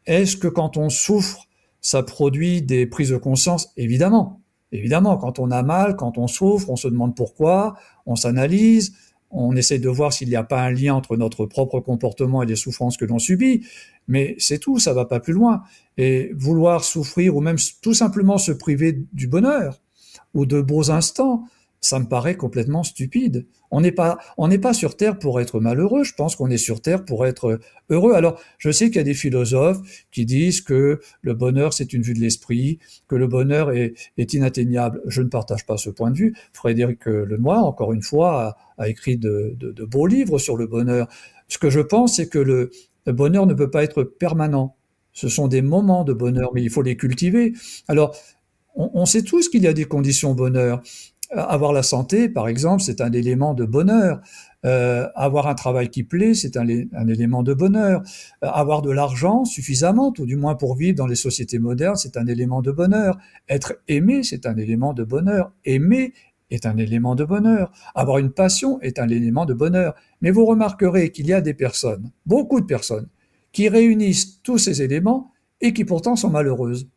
est-ce que quand on souffre, ça produit des prises de conscience? Évidemment. Évidemment, quand on a mal, quand on souffre, on se demande pourquoi, on s'analyse, on essaie de voir s'il n'y a pas un lien entre notre propre comportement et les souffrances que l'on subit, mais c'est tout, ça va pas plus loin. Et vouloir souffrir ou même tout simplement se priver du bonheur, ou de beaux instants, ça me paraît complètement stupide. On n'est pas sur Terre pour être malheureux, je pense qu'on est sur Terre pour être heureux. Alors, je sais qu'il y a des philosophes qui disent que le bonheur, c'est une vue de l'esprit, que le bonheur est inatteignable. Je ne partage pas ce point de vue. Frédéric Lenoir, encore une fois, a écrit de beaux livres sur le bonheur. Ce que je pense, c'est que le bonheur ne peut pas être permanent. Ce sont des moments de bonheur, mais il faut les cultiver. Alors, on sait tous qu'il y a des conditions bonheur. Avoir la santé, par exemple, c'est un élément de bonheur. Avoir un travail qui plaît, c'est un élément de bonheur. Avoir de l'argent suffisamment, tout du moins pour vivre dans les sociétés modernes, c'est un élément de bonheur. Être aimé, c'est un élément de bonheur. Aimer est un élément de bonheur. Avoir une passion est un élément de bonheur. Mais vous remarquerez qu'il y a des personnes, beaucoup de personnes, qui réunissent tous ces éléments et qui pourtant sont malheureuses.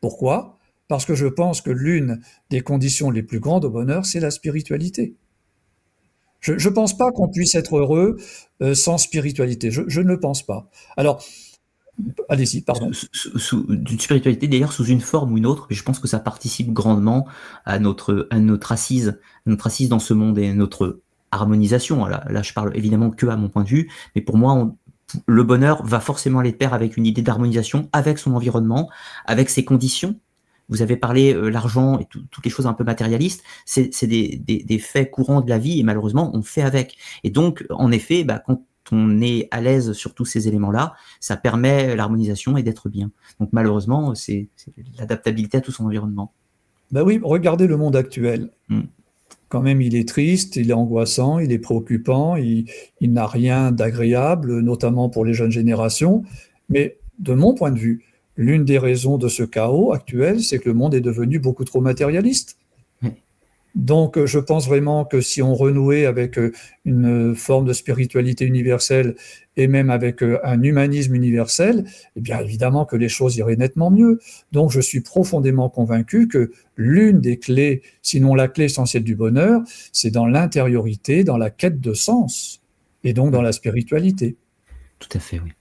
Pourquoi ? Parce que je pense que l'une des conditions les plus grandes au bonheur, c'est la spiritualité. Je ne pense pas qu'on puisse être heureux sans spiritualité. Je ne le pense pas. Alors, allez-y, pardon.
D'une spiritualité d'ailleurs sous une forme ou une autre, mais je pense que ça participe grandement à notre assise dans ce monde et à notre harmonisation. Là, je parle évidemment que à mon point de vue, mais pour moi, le bonheur va forcément aller de pair avec une idée d'harmonisation, avec son environnement, avec ses conditions. Vous avez parlé l'argent et toutes les choses un peu matérialistes, c'est des faits courants de la vie et malheureusement on fait avec. Et donc en effet, quand on est à l'aise sur tous ces éléments-là, ça permet l'harmonisation et d'être bien. Donc malheureusement, c'est l'adaptabilité à tout son environnement.
Oui, regardez le monde actuel. Quand même, il est triste, il est angoissant, il est préoccupant, il n'a rien d'agréable, notamment pour les jeunes générations. Mais de mon point de vue, l'une des raisons de ce chaos actuel, c'est que le monde est devenu beaucoup trop matérialiste. Donc, je pense vraiment que si on renouait avec une forme de spiritualité universelle et même avec un humanisme universel, eh bien évidemment que les choses iraient nettement mieux. Donc, je suis profondément convaincu que l'une des clés, sinon la clé essentielle du bonheur, c'est dans l'intériorité, dans la quête de sens. et donc dans la spiritualité.
Tout à fait, oui.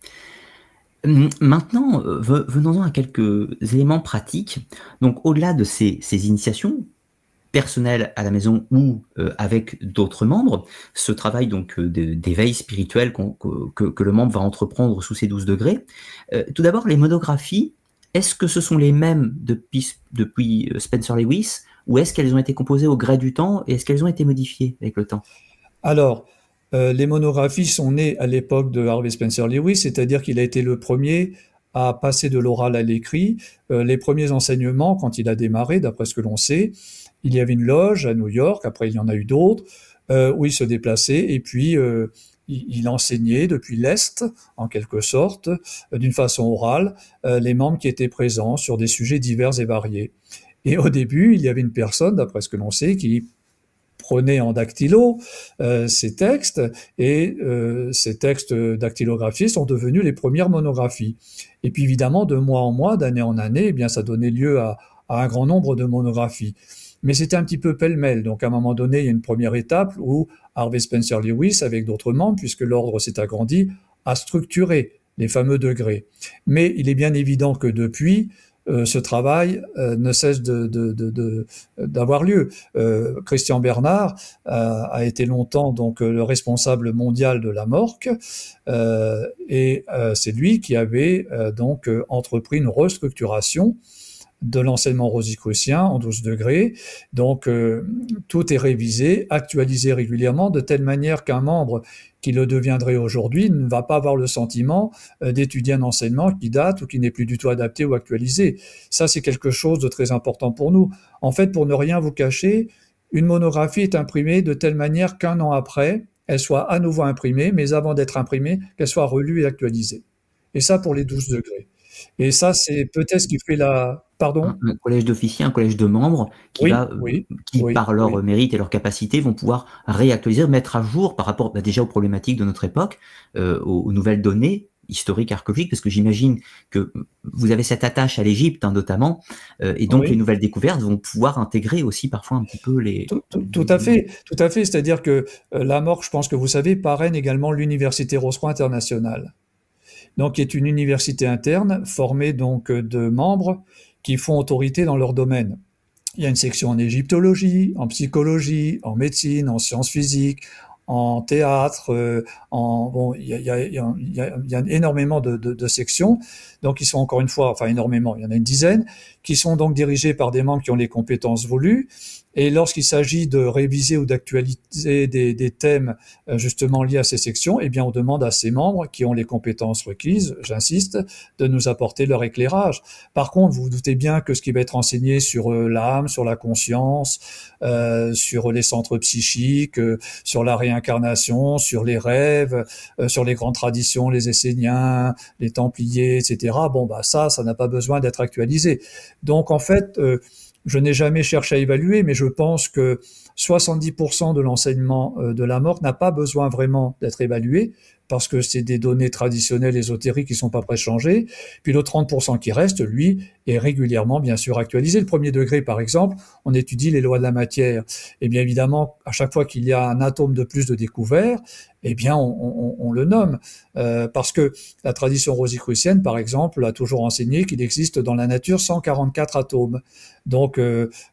Maintenant, venons-en à quelques éléments pratiques. Donc, au-delà de ces initiations personnelles à la maison ou avec d'autres membres, ce travail donc d'éveil spirituel que le membre va entreprendre sous ces 12 degrés. Tout d'abord, les monographies, est-ce que ce sont les mêmes depuis Spencer Lewis, ou est-ce qu'elles ont été composées au gré du temps et est-ce qu'elles ont été modifiées avec le temps?
Alors, les monographies sont nées à l'époque de Harvey Spencer Lewis, c'est-à-dire qu'il a été le premier à passer de l'oral à l'écrit. Les premiers enseignements, quand il a démarré, d'après ce que l'on sait, il y avait une loge à New York, après il y en a eu d'autres, où il se déplaçait, et puis il enseignait depuis l'Est, en quelque sorte, d'une façon orale, les membres qui étaient présents sur des sujets divers et variés. Et au début, il y avait une personne, d'après ce que l'on sait, qui prenait en dactylo ces textes, et ces textes dactylographiés sont devenus les premières monographies. Et puis évidemment, de mois en mois, d'année en année, eh bien, ça donnait lieu à un grand nombre de monographies. Mais c'était un petit peu pêle-mêle. Donc à un moment donné, il y a une première étape où Harvey Spencer Lewis, avec d'autres membres, puisque l'ordre s'est agrandi, a structuré les fameux degrés. Mais il est bien évident que depuis, ce travail ne cesse d'avoir lieu. Christian Bernard a été longtemps donc le responsable mondial de la MORC, et c'est lui qui avait donc entrepris une restructuration de l'enseignement rosicrucien en 12 degrés. Donc, tout est révisé, actualisé régulièrement, de telle manière qu'un membre qui le deviendrait aujourd'hui ne va pas avoir le sentiment d'étudier un enseignement qui date ou qui n'est plus du tout adapté ou actualisé. Ça, c'est quelque chose de très important pour nous. En fait, pour ne rien vous cacher, une monographie est imprimée de telle manière qu'un an après, elle soit à nouveau imprimée, mais avant d'être imprimée, qu'elle soit relue et actualisée. Et ça pour les 12 degrés. Et ça, c'est peut-être ce qui fait la... Pardon?
Un collège d'officiers, un collège de membres
Oui, oui,
qui
oui,
par leur
oui.
mérite et leur capacité, vont pouvoir réactualiser, mettre à jour par rapport déjà aux problématiques de notre époque, aux nouvelles données historiques, archéologiques, parce que j'imagine que vous avez cette attache à l'Égypte, notamment, et donc les
Oui.
nouvelles découvertes vont pouvoir intégrer aussi parfois un petit peu
Tout à fait, tout à fait. C'est-à-dire que la MORC, je pense que vous savez, parraine également l'Université Roscoe Internationale. Donc, qui est une université interne formée donc de membres qui font autorité dans leur domaine. Il y a une section en égyptologie, en psychologie, en médecine, en sciences physiques, en théâtre, bon, il y a énormément de sections. Donc, ils sont encore une fois, enfin énormément, il y en a une dizaine, qui sont donc dirigés par des membres qui ont les compétences voulues. Et lorsqu'il s'agit de réviser ou d'actualiser des thèmes justement liés à ces sections, eh bien, on demande à ces membres qui ont les compétences requises, j'insiste, de nous apporter leur éclairage. Par contre, vous vous doutez bien que ce qui va être enseigné sur l'âme, sur la conscience, sur les centres psychiques, sur la réincarnation, sur les rêves, sur les grandes traditions, les Esséniens, les Templiers, etc. Bon, bah ça n'a pas besoin d'être actualisé. Donc, en fait, je n'ai jamais cherché à évaluer, mais je pense que 70% de l'enseignement de la mort n'a pas besoin vraiment d'être évalué, parce que c'est des données traditionnelles ésotériques qui ne sont pas prêtes de changer. Puis le 30% qui reste, lui, est régulièrement, bien sûr, actualisé. Le premier degré, par exemple, on étudie les lois de la matière. Et bien évidemment, à chaque fois qu'il y a un atome de plus de découvert, eh bien, on le nomme. Parce que la tradition rosicrucienne, par exemple, a toujours enseigné qu'il existe dans la nature 144 atomes. Donc,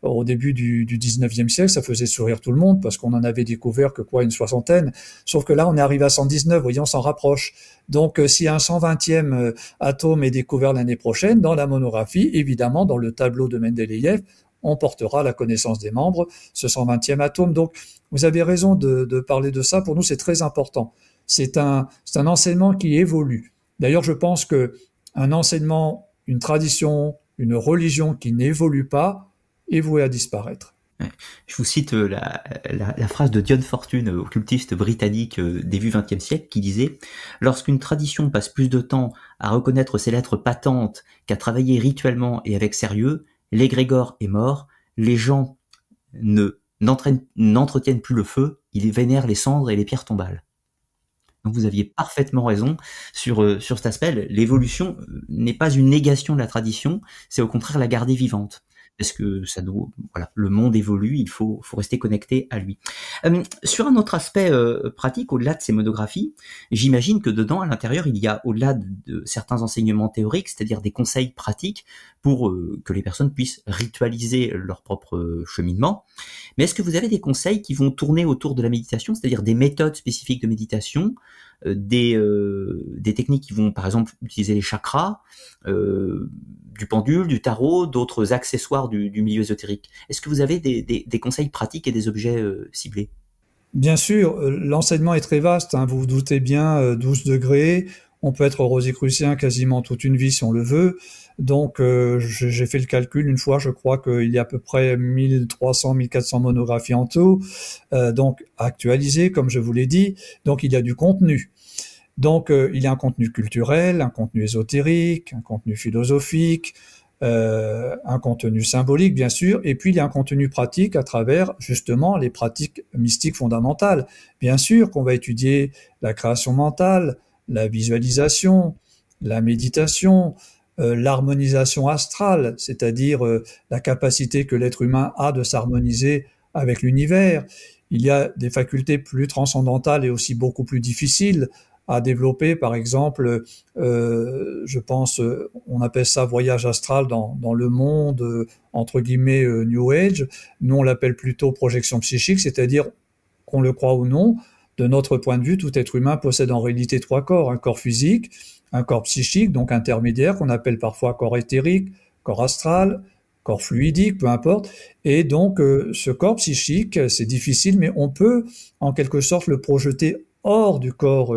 au début du 19e siècle, ça faisait sourire tout le monde, parce qu'on en avait découvert que une soixantaine. Sauf que là, on est arrivé à 119, vous voyez, on s'en rapproche. Donc, si un 120e atome est découvert l'année prochaine, dans la monographie, évidemment, dans le tableau de Mendeleïev, on portera la connaissance des membres, ce 120e atome. Donc, vous avez raison de parler de ça. Pour nous, c'est très important. C'est un enseignement qui évolue. D'ailleurs, je pense que un enseignement, une tradition, une religion qui n'évolue pas est vouée à disparaître.
Je vous cite la phrase de Dion Fortune, occultiste britannique début XXe siècle, qui disait « Lorsqu'une tradition passe plus de temps à reconnaître ses lettres patentes qu'à travailler rituellement et avec sérieux, l'égrégore est mort, les gens n'entretiennent plus le feu, ils vénèrent les cendres et les pierres tombales. » Donc vous aviez parfaitement raison sur cet aspect. L'évolution n'est pas une négation de la tradition, c'est au contraire la garder vivante. parce que ça doit, voilà, le monde évolue, faut rester connecté à lui. Sur un autre aspect pratique, au-delà de ces monographies, j'imagine que dedans, à l'intérieur, il y a, au-delà de certains enseignements théoriques, c'est-à-dire des conseils pratiques pour que les personnes puissent ritualiser leur propre cheminement. Mais est-ce que vous avez des conseils qui vont tourner autour de la méditation, c'est-à-dire des méthodes spécifiques de méditation, des techniques qui vont, par exemple, utiliser les chakras, du pendule, du tarot, d'autres accessoires du milieu ésotérique? Est-ce que vous avez des conseils pratiques et des objets ciblés?
Bien sûr, l'enseignement est très vaste, hein, vous vous doutez bien, 12 degrés, on peut être rosicrucien quasiment toute une vie si on le veut. Donc j'ai fait le calcul une fois, je crois qu'il y a à peu près 1300, 1400 monographies en tout, donc actualisées, comme je vous l'ai dit, donc il y a du contenu. Donc il y a un contenu culturel, un contenu ésotérique, un contenu philosophique, un contenu symbolique bien sûr, et puis il y a un contenu pratique à travers justement les pratiques mystiques fondamentales. Bien sûr qu'on va étudier la création mentale, la visualisation, la méditation, l'harmonisation astrale, c'est-à-dire la capacité que l'être humain a de s'harmoniser avec l'univers. Il y a des facultés plus transcendantales et aussi beaucoup plus difficiles à développer, par exemple, je pense, on appelle ça voyage astral dans le monde, entre guillemets, New Age. Nous, on l'appelle plutôt projection psychique, c'est-à-dire, qu'on le croit ou non, de notre point de vue, tout être humain possède en réalité trois corps, un corps physique, un corps psychique, donc intermédiaire, qu'on appelle parfois corps éthérique, corps astral, corps fluidique, peu importe. Et donc, ce corps psychique, c'est difficile, mais on peut, en quelque sorte, le projeter hors du corps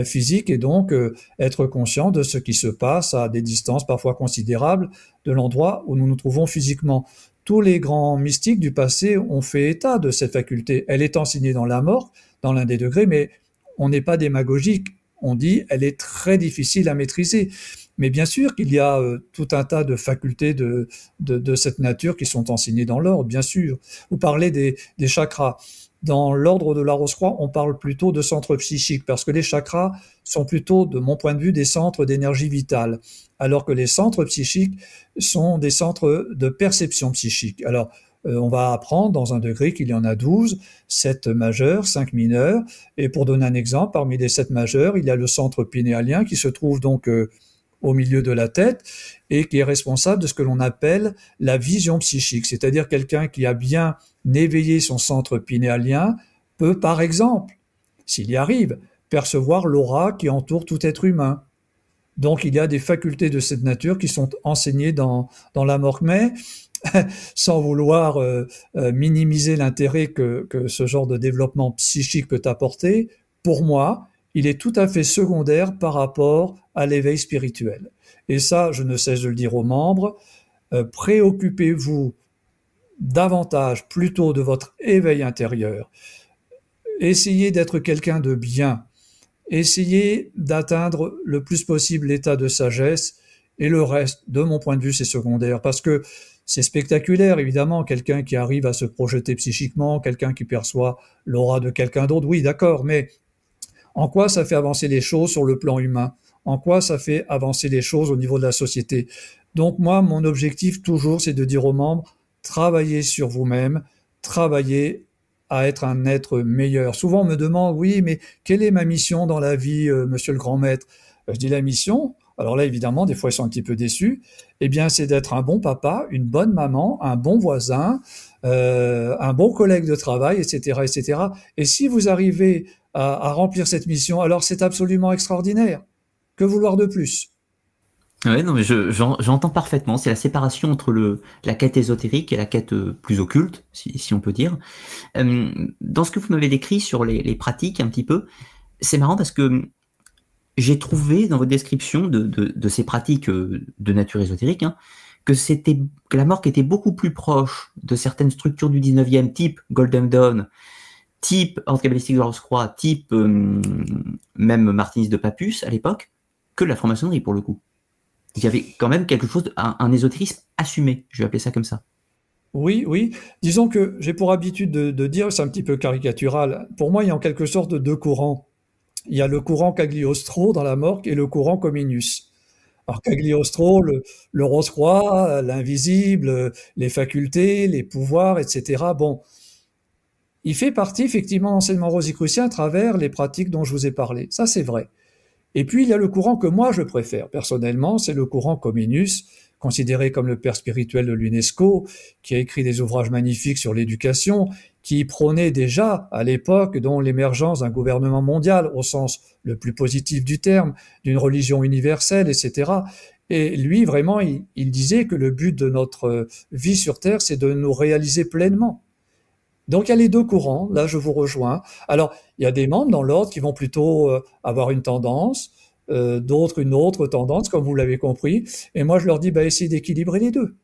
physique et donc être conscient de ce qui se passe à des distances parfois considérables de l'endroit où nous nous trouvons physiquement. Tous les grands mystiques du passé ont fait état de cette faculté. Elle est enseignée dans la mort, dans l'un des degrés, mais on n'est pas démagogique. On dit elle est très difficile à maîtriser. Mais bien sûr qu'il y a tout un tas de facultés de cette nature qui sont enseignées dans l'ordre, bien sûr. Vous parlez des chakras. Dans l'ordre de la Rose-Croix, on parle plutôt de centres psychiques parce que les chakras sont plutôt, de mon point de vue, des centres d'énergie vitale, alors que les centres psychiques sont des centres de perception psychique. Alors, on va apprendre dans un degré qu'il y en a 12, 7 majeurs, 5 mineurs, et pour donner un exemple, parmi les 7 majeurs, il y a le centre pinéalien qui se trouve donc au milieu de la tête et qui est responsable de ce que l'on appelle la vision psychique, c'est-à-dire quelqu'un qui a bien éveillé son centre pinéalien peut, par exemple, s'il y arrive, percevoir l'aura qui entoure tout être humain. Donc il y a des facultés de cette nature qui sont enseignées dans la mort, mais sans vouloir minimiser l'intérêt que ce genre de développement psychique peut apporter, pour moi, il est tout à fait secondaire par rapport à l'éveil spirituel. Et ça, je ne cesse de le dire aux membres, préoccupez-vous davantage plutôt de votre éveil intérieur. Essayez d'être quelqu'un de bien. Essayez d'atteindre le plus possible l'état de sagesse et le reste, de mon point de vue, c'est secondaire parce que c'est spectaculaire, évidemment, quelqu'un qui arrive à se projeter psychiquement, quelqu'un qui perçoit l'aura de quelqu'un d'autre, oui, d'accord, mais en quoi ça fait avancer les choses sur le plan humain? En quoi ça fait avancer les choses au niveau de la société? Donc moi, mon objectif toujours, c'est de dire aux membres, travaillez sur vous-même, travaillez à être un être meilleur. Souvent, on me demande, oui, mais quelle est ma mission dans la vie, monsieur le grand maître? Je dis la mission, alors là, évidemment, des fois, ils sont un petit peu déçus, eh bien, c'est d'être un bon papa, une bonne maman, un bon voisin, un bon collègue de travail, etc., etc. Et si vous arrivez à remplir cette mission, alors c'est absolument extraordinaire. Que vouloir de plus?
Ouais, non, mais j'entends parfaitement. C'est la séparation entre la quête ésotérique et la quête plus occulte, si on peut dire. Dans ce que vous m'avez décrit sur les pratiques un petit peu, c'est marrant parce que j'ai trouvé dans votre description de ces pratiques de nature ésotérique, hein, que la mort était beaucoup plus proche de certaines structures du 19e, type Golden Dawn, type Ordre Kabbalistique de la Rose-Croix, type même Martinis de Papus à l'époque, que de la franc-maçonnerie pour le coup. Il y avait quand même quelque chose, un ésotérisme assumé, je vais appeler ça comme ça.
Oui, oui. Disons que j'ai pour habitude de dire, c'est un petit peu caricatural, pour moi, il y a en quelque sorte deux courants. Il y a le courant Cagliostro dans la Morque et le courant Comenius. Alors Cagliostro, le Rose-Croix, l'invisible, les facultés, les pouvoirs, etc. Bon, il fait partie effectivement de l'enseignement rosicrucien à travers les pratiques dont je vous ai parlé. Ça, c'est vrai. Et puis, il y a le courant que moi, je préfère. Personnellement, c'est le courant Comenius, considéré comme le père spirituel de l'UNESCO, qui a écrit des ouvrages magnifiques sur l'éducation, qui prônait déjà, à l'époque, dont l'émergence d'un gouvernement mondial, au sens le plus positif du terme, d'une religion universelle, etc. Et lui, vraiment, il disait que le but de notre vie sur Terre, c'est de nous réaliser pleinement. Donc il y a les deux courants, là je vous rejoins. Alors il y a des membres dans l'ordre qui vont plutôt avoir une tendance, d'autres une autre tendance, comme vous l'avez compris. Et moi je leur dis, bah, essayez d'équilibrer les deux.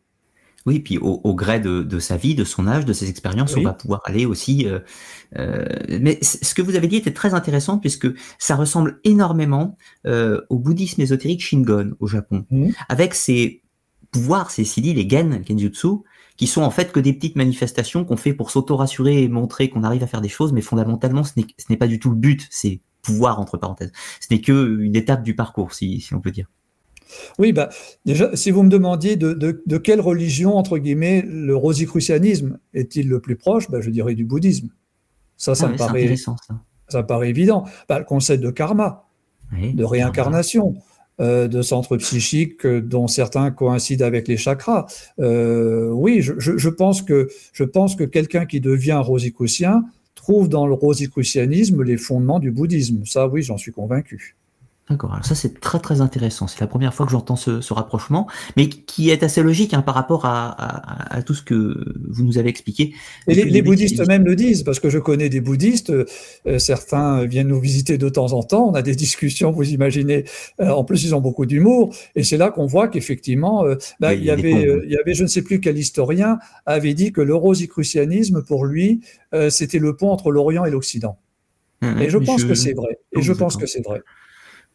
Oui, puis au gré de sa vie, de son âge, de ses expériences, on va
Oui.
pouvoir aller aussi. Mais ce que vous avez dit était très intéressant puisque ça ressemble énormément au bouddhisme ésotérique Shingon au Japon,
Mhm.
avec ses pouvoirs, ces siddhi, les gen, Genjutsu, qui sont en fait que des petites manifestations qu'on fait pour s'auto-rassurer et montrer qu'on arrive à faire des choses, mais fondamentalement, ce n'est pas du tout le but, c'est pouvoir, entre parenthèses. Ce n'est que une étape du parcours, si on peut dire.
Oui, bah, déjà, si vous me demandiez de quelle religion, entre guillemets, le rosicrucianisme est-il le plus proche, bah, je dirais du bouddhisme.
Ah
Ça me
ouais, c'est
paraît,
intéressant ça.
ça me paraît évident. Bah, le concept de karma,
Oui,
de
karma.
réincarnation, de centres psychiques dont certains coïncident avec les chakras. Oui, je pense que quelqu'un qui devient rosicrucien trouve dans le rosicrucianisme les fondements du bouddhisme. Ça, oui, j'en suis convaincu.
D'accord, alors ça c'est très très intéressant. C'est la première fois que j'entends ce rapprochement, mais qui est assez logique par rapport à tout ce que vous nous avez expliqué
Et
depuis le
les
début de cette
bouddhistes
émission.
eux-mêmes le disent, parce que je connais des bouddhistes, certains viennent nous visiter de temps en temps, on a des discussions, vous imaginez, en plus ils ont beaucoup d'humour, et c'est là qu'on voit qu'effectivement, bah,
Oui, il y a des ponts.
il y avait, je ne sais plus quel historien, avait dit que le rosicrucianisme, pour lui, c'était le pont entre l'Orient et l'Occident. Et je
Mais
pense que
je
c'est vrai,
pas
et
en
je pense
désaccord.
que c'est vrai.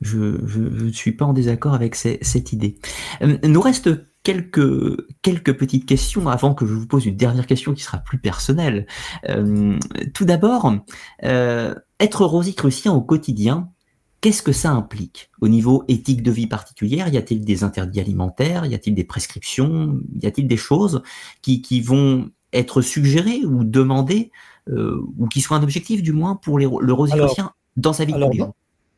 Je ne suis pas en désaccord avec cette idée. Nous reste quelques petites questions avant que je vous pose une dernière question qui sera plus personnelle. Tout d'abord, être rosicrucien au quotidien, qu'est-ce que ça implique au niveau éthique de vie particulière? Y a-t-il des interdits alimentaires? Y a-t-il des prescriptions? Y a-t-il des choses qui vont être suggérées ou demandées ou qui soient un objectif du moins pour le
Alors,
rosicrucien dans sa vie de tous
alors,
les jours?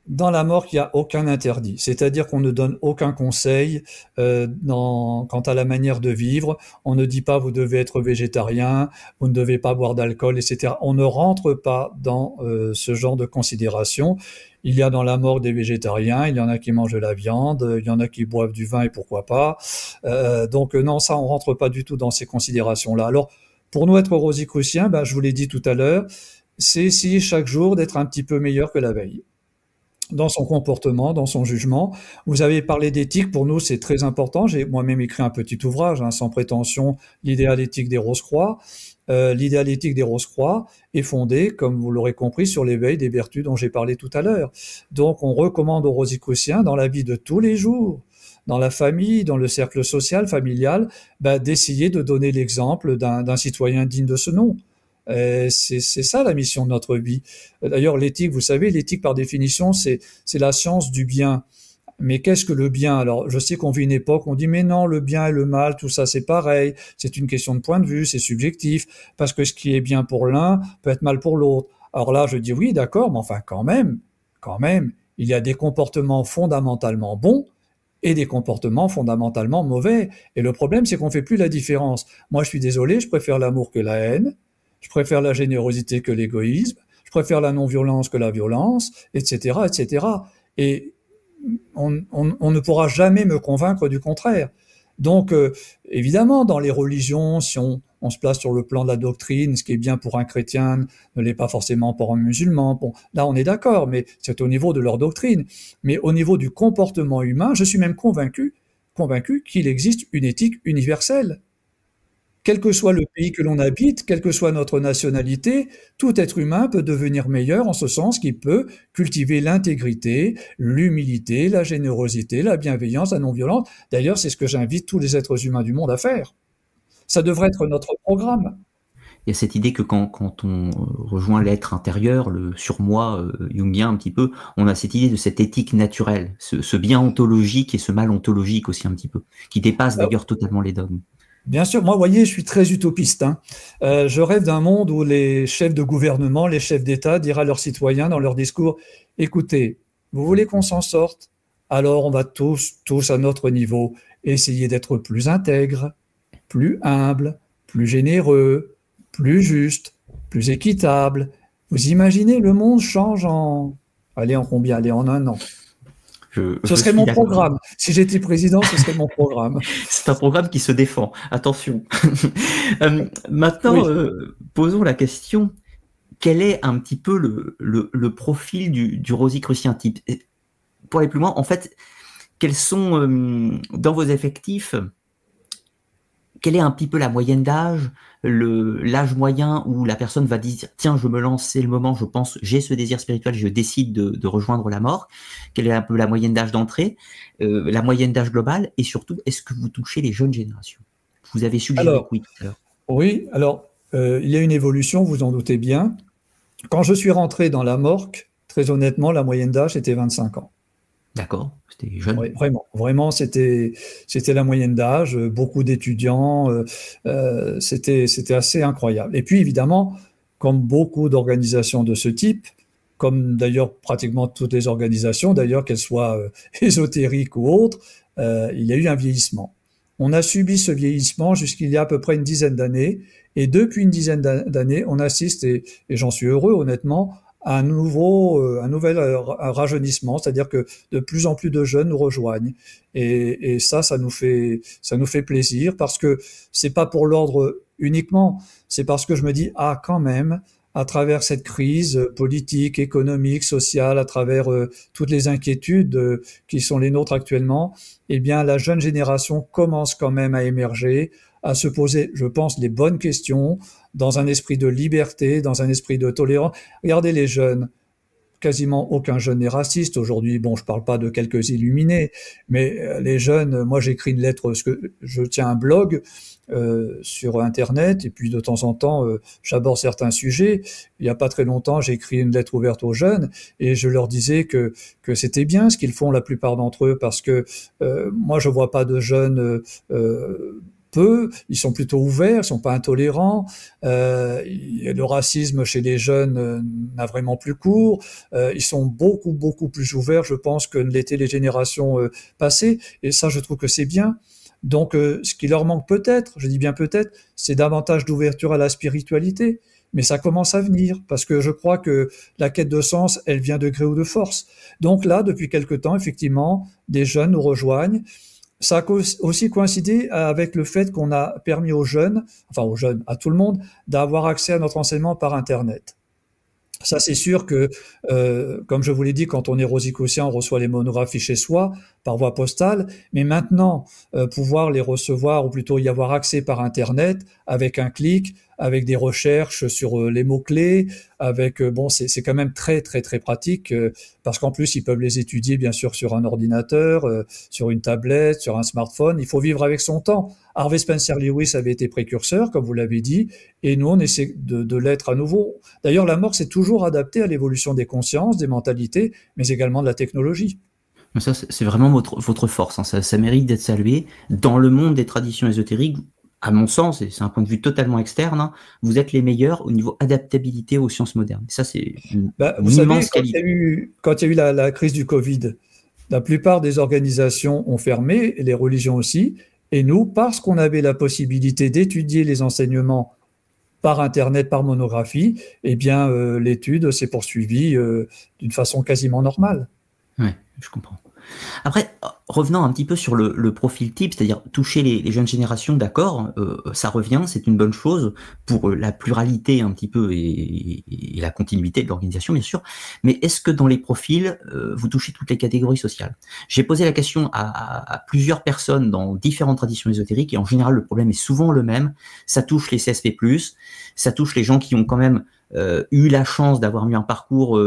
dans la mort, il n'y a aucun interdit, c'est-à-dire qu'on ne donne aucun conseil quant à la manière de vivre. On ne dit pas vous devez être végétarien, vous ne devez pas boire d'alcool, etc. On ne rentre pas dans ce genre de considération. Il y a dans la mort des végétariens, il y en a qui mangent de la viande, il y en a qui boivent du vin et pourquoi pas. Donc non, ça, on rentre pas du tout dans ces considérations-là. Alors, pour nous être rosicruciens, ben, je vous l'ai dit tout à l'heure, c'est essayer chaque jour d'être un petit peu meilleur que la veille dans son comportement, dans son jugement. Vous avez parlé d'éthique, pour nous c'est très important. J'ai moi-même écrit un petit ouvrage, hein, sans prétention, l'idéal éthique des Rose-Croix. L'idéal éthique des Rose-Croix est fondé, comme vous l'aurez compris, sur l'éveil des vertus dont j'ai parlé tout à l'heure. Donc on recommande aux Rosicruciens, dans la vie de tous les jours, dans la famille, dans le cercle social, familial, bah, d'essayer de donner l'exemple d'un citoyen digne de ce nom. C'est ça la mission de notre vie. D'ailleurs, l'éthique, vous savez, l'éthique par définition, c'est la science du bien. Mais qu'est-ce que le bien? Alors, je sais qu'on vit une époque où on dit mais non, le bien et le mal, tout ça c'est pareil. C'est une question de point de vue, c'est subjectif, parce que ce qui est bien pour l'un peut être mal pour l'autre. Alors là, je dis oui, d'accord, mais enfin quand même, il y a des comportements fondamentalement bons et des comportements fondamentalement mauvais. Et le problème, c'est qu'on fait plus la différence. Moi, je suis désolé, je préfère l'amour que la haine. Je préfère la générosité que l'égoïsme, je préfère la non-violence que la violence, etc., etc. Et on ne pourra jamais me convaincre du contraire. Donc, évidemment, dans les religions, si on se place sur le plan de la doctrine, ce qui est bien pour un chrétien ne l'est pas forcément pour un musulman. Bon, là, on est d'accord, mais c'est au niveau de leur doctrine. Mais au niveau du comportement humain, je suis même convaincu qu'il existe une éthique universelle. Quel que soit le pays que l'on habite, quelle que soit notre nationalité, tout être humain peut devenir meilleur en ce sens qu'il peut cultiver l'intégrité, l'humilité, la générosité, la bienveillance, la non-violence. D'ailleurs, c'est ce que j'invite tous les êtres humains du monde à faire. Ça devrait être notre programme.
Il y a cette idée que quand on rejoint l'être intérieur, le surmoi jungien un petit peu, on a cette idée de cette éthique naturelle, ce bien ontologique et ce mal ontologique aussi un petit peu, qui dépasse d'ailleurs totalement les dogmes.
Bien sûr, moi, vous voyez, je suis très utopiste, hein. Je rêve d'un monde où les chefs de gouvernement, les chefs d'État diraient à leurs citoyens dans leur discours, écoutez, vous voulez qu'on s'en sorte? Alors on va tous à notre niveau, essayer d'être plus intègres, plus humbles, plus généreux, plus justes, plus équitables. Vous imaginez, le monde change allez, en combien? Allez, en un an. Ce
Je
serait
suis
mon
d'accord.
programme. Si j'étais président, ce serait mon programme.
C'est un programme qui se défend. Attention. Maintenant,
Oui.
posons la question, quel est un petit peu le profil du Rosicrucien type? Pour aller plus loin, en fait, quels sont, dans vos effectifs, quelle est un petit peu la moyenne d'âge, l'âge moyen où la personne va dire tiens, je me lance, c'est le moment, je pense, j'ai ce désir spirituel, je décide de rejoindre la mort. Quelle est un peu la moyenne d'âge d'entrée, la moyenne d'âge globale, et surtout, est-ce que vous touchez les jeunes générations? Vous avez suggéré que
Alors,
oui tout à l'heure.
oui, alors, il y a une évolution, vous en doutez bien. Quand je suis rentré dans la morgue, très honnêtement, la moyenne d'âge était 25 ans.
D'accord, c'était jeune.
Oui, vraiment, vraiment, c'était la moyenne d'âge, beaucoup d'étudiants, c'était assez incroyable. Et puis évidemment, comme beaucoup d'organisations de ce type, comme d'ailleurs pratiquement toutes les organisations, d'ailleurs qu'elles soient ésotériques ou autres, il y a eu un vieillissement. On a subi ce vieillissement jusqu'il y a à peu près une dizaine d'années, et depuis une dizaine d'années, on assiste, et j'en suis heureux honnêtement, à un nouvel rajeunissement, c'est-à-dire que de plus en plus de jeunes nous rejoignent, et ça nous fait plaisir parce que c'est pas pour l'ordre uniquement, c'est parce que je me dis ah quand même, à travers cette crise politique, économique, sociale, à travers toutes les inquiétudes qui sont les nôtres actuellement, eh bien la jeune génération commence quand même à émerger, à se poser, je pense, les bonnes questions, dans un esprit de liberté, dans un esprit de tolérance. Regardez les jeunes, quasiment aucun jeune n'est raciste aujourd'hui. Bon, je parle pas de quelques illuminés, mais les jeunes, moi j'écris une lettre, parce que je tiens un blog sur Internet, et puis de temps en temps, j'aborde certains sujets. Il n'y a pas très longtemps, j'ai écrit une lettre ouverte aux jeunes, et je leur disais que c'était bien ce qu'ils font, la plupart d'entre eux, parce que moi je vois pas de jeunes peu, ils sont plutôt ouverts, ils sont pas intolérants. Le racisme chez les jeunes n'a vraiment plus cours. Ils sont beaucoup plus ouverts, je pense, que ne l'étaient les générations passées. Et ça, je trouve que c'est bien. Donc, ce qui leur manque peut-être, je dis bien peut-être, c'est davantage d'ouverture à la spiritualité. Mais ça commence à venir, parce que je crois que la quête de sens, elle vient de gré ou de force. Donc là, depuis quelque temps, effectivement, des jeunes nous rejoignent. Ça a aussi coïncidé avec le fait qu'on a permis aux jeunes, enfin aux jeunes, à tout le monde, d'avoir accès à notre enseignement par Internet. Ça, c'est sûr que, comme je vous l'ai dit, quand on est rosicrucien, on reçoit les monographies chez soi, par voie postale, mais maintenant, pouvoir les recevoir, ou plutôt y avoir accès par Internet, avec un clic, avec des recherches sur les mots-clés, avec, bon, c'est quand même très pratique, parce qu'en plus, ils peuvent les étudier, bien sûr, sur un ordinateur, sur une tablette, sur un smartphone. Il faut vivre avec son temps. Harvey Spencer Lewis avait été précurseur, comme vous l'avez dit, et nous, on essaie de l'être à nouveau. D'ailleurs, la mort s'est toujours adaptée à l'évolution des consciences, des mentalités, mais également de la technologie.
Ça, c'est vraiment votre force, hein. Ça mérite d'être salué. Dans le monde des traditions ésotériques, à mon sens, et c'est un point de vue totalement externe, hein, vous êtes les meilleurs au niveau adaptabilité aux sciences modernes. Ça, c'est
Vous
une
savez,
immense qualité.
quand il y a eu la crise du Covid, la plupart des organisations ont fermé, et les religions aussi, et nous, parce qu'on avait la possibilité d'étudier les enseignements par Internet, par monographie, eh bien, l'étude s'est poursuivie d'une façon quasiment normale.
Ouais, je comprends. Après, revenant un petit peu sur le profil type, c'est-à-dire toucher les jeunes générations, d'accord, ça revient, c'est une bonne chose pour la pluralité un petit peu et la continuité de l'organisation, bien sûr. Mais est-ce que dans les profils, vous touchez toutes les catégories sociales? J'ai posé la question à plusieurs personnes dans différentes traditions ésotériques, et en général, le problème est souvent le même. Ça touche les CSP+, ça touche les gens qui ont quand même eu la chance d'avoir eu un parcours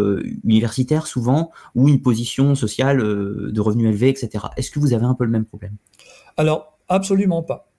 universitaire souvent, ou une position sociale de revenus élevés, etc. Est-ce que vous avez un peu le même problème?
Alors, absolument pas.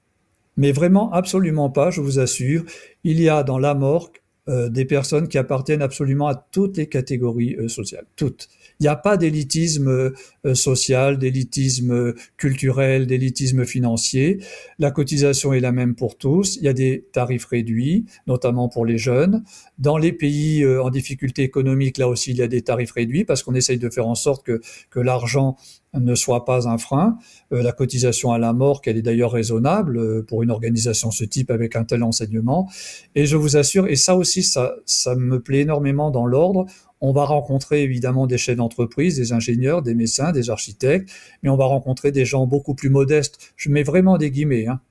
Mais vraiment, absolument pas, je vous assure. Il y a dans la Morgue des personnes qui appartiennent absolument à toutes les catégories sociales, toutes. Il n'y a pas d'élitisme social, d'élitisme culturel, d'élitisme financier. La cotisation est la même pour tous. Il y a des tarifs réduits, notamment pour les jeunes. Dans les pays en difficulté économique, là aussi, il y a des tarifs réduits parce qu'on essaye de faire en sorte que l'argent ne soit pas un frein. La cotisation à la mort, qu'elle est d'ailleurs raisonnable pour une organisation ce type avec un tel enseignement. Et je vous assure, et ça aussi, ça me plaît énormément dans l'ordre, on va rencontrer évidemment des chefs d'entreprise, des ingénieurs, des médecins, des architectes, mais on va rencontrer des gens beaucoup plus modestes. Je mets vraiment des guillemets, hein,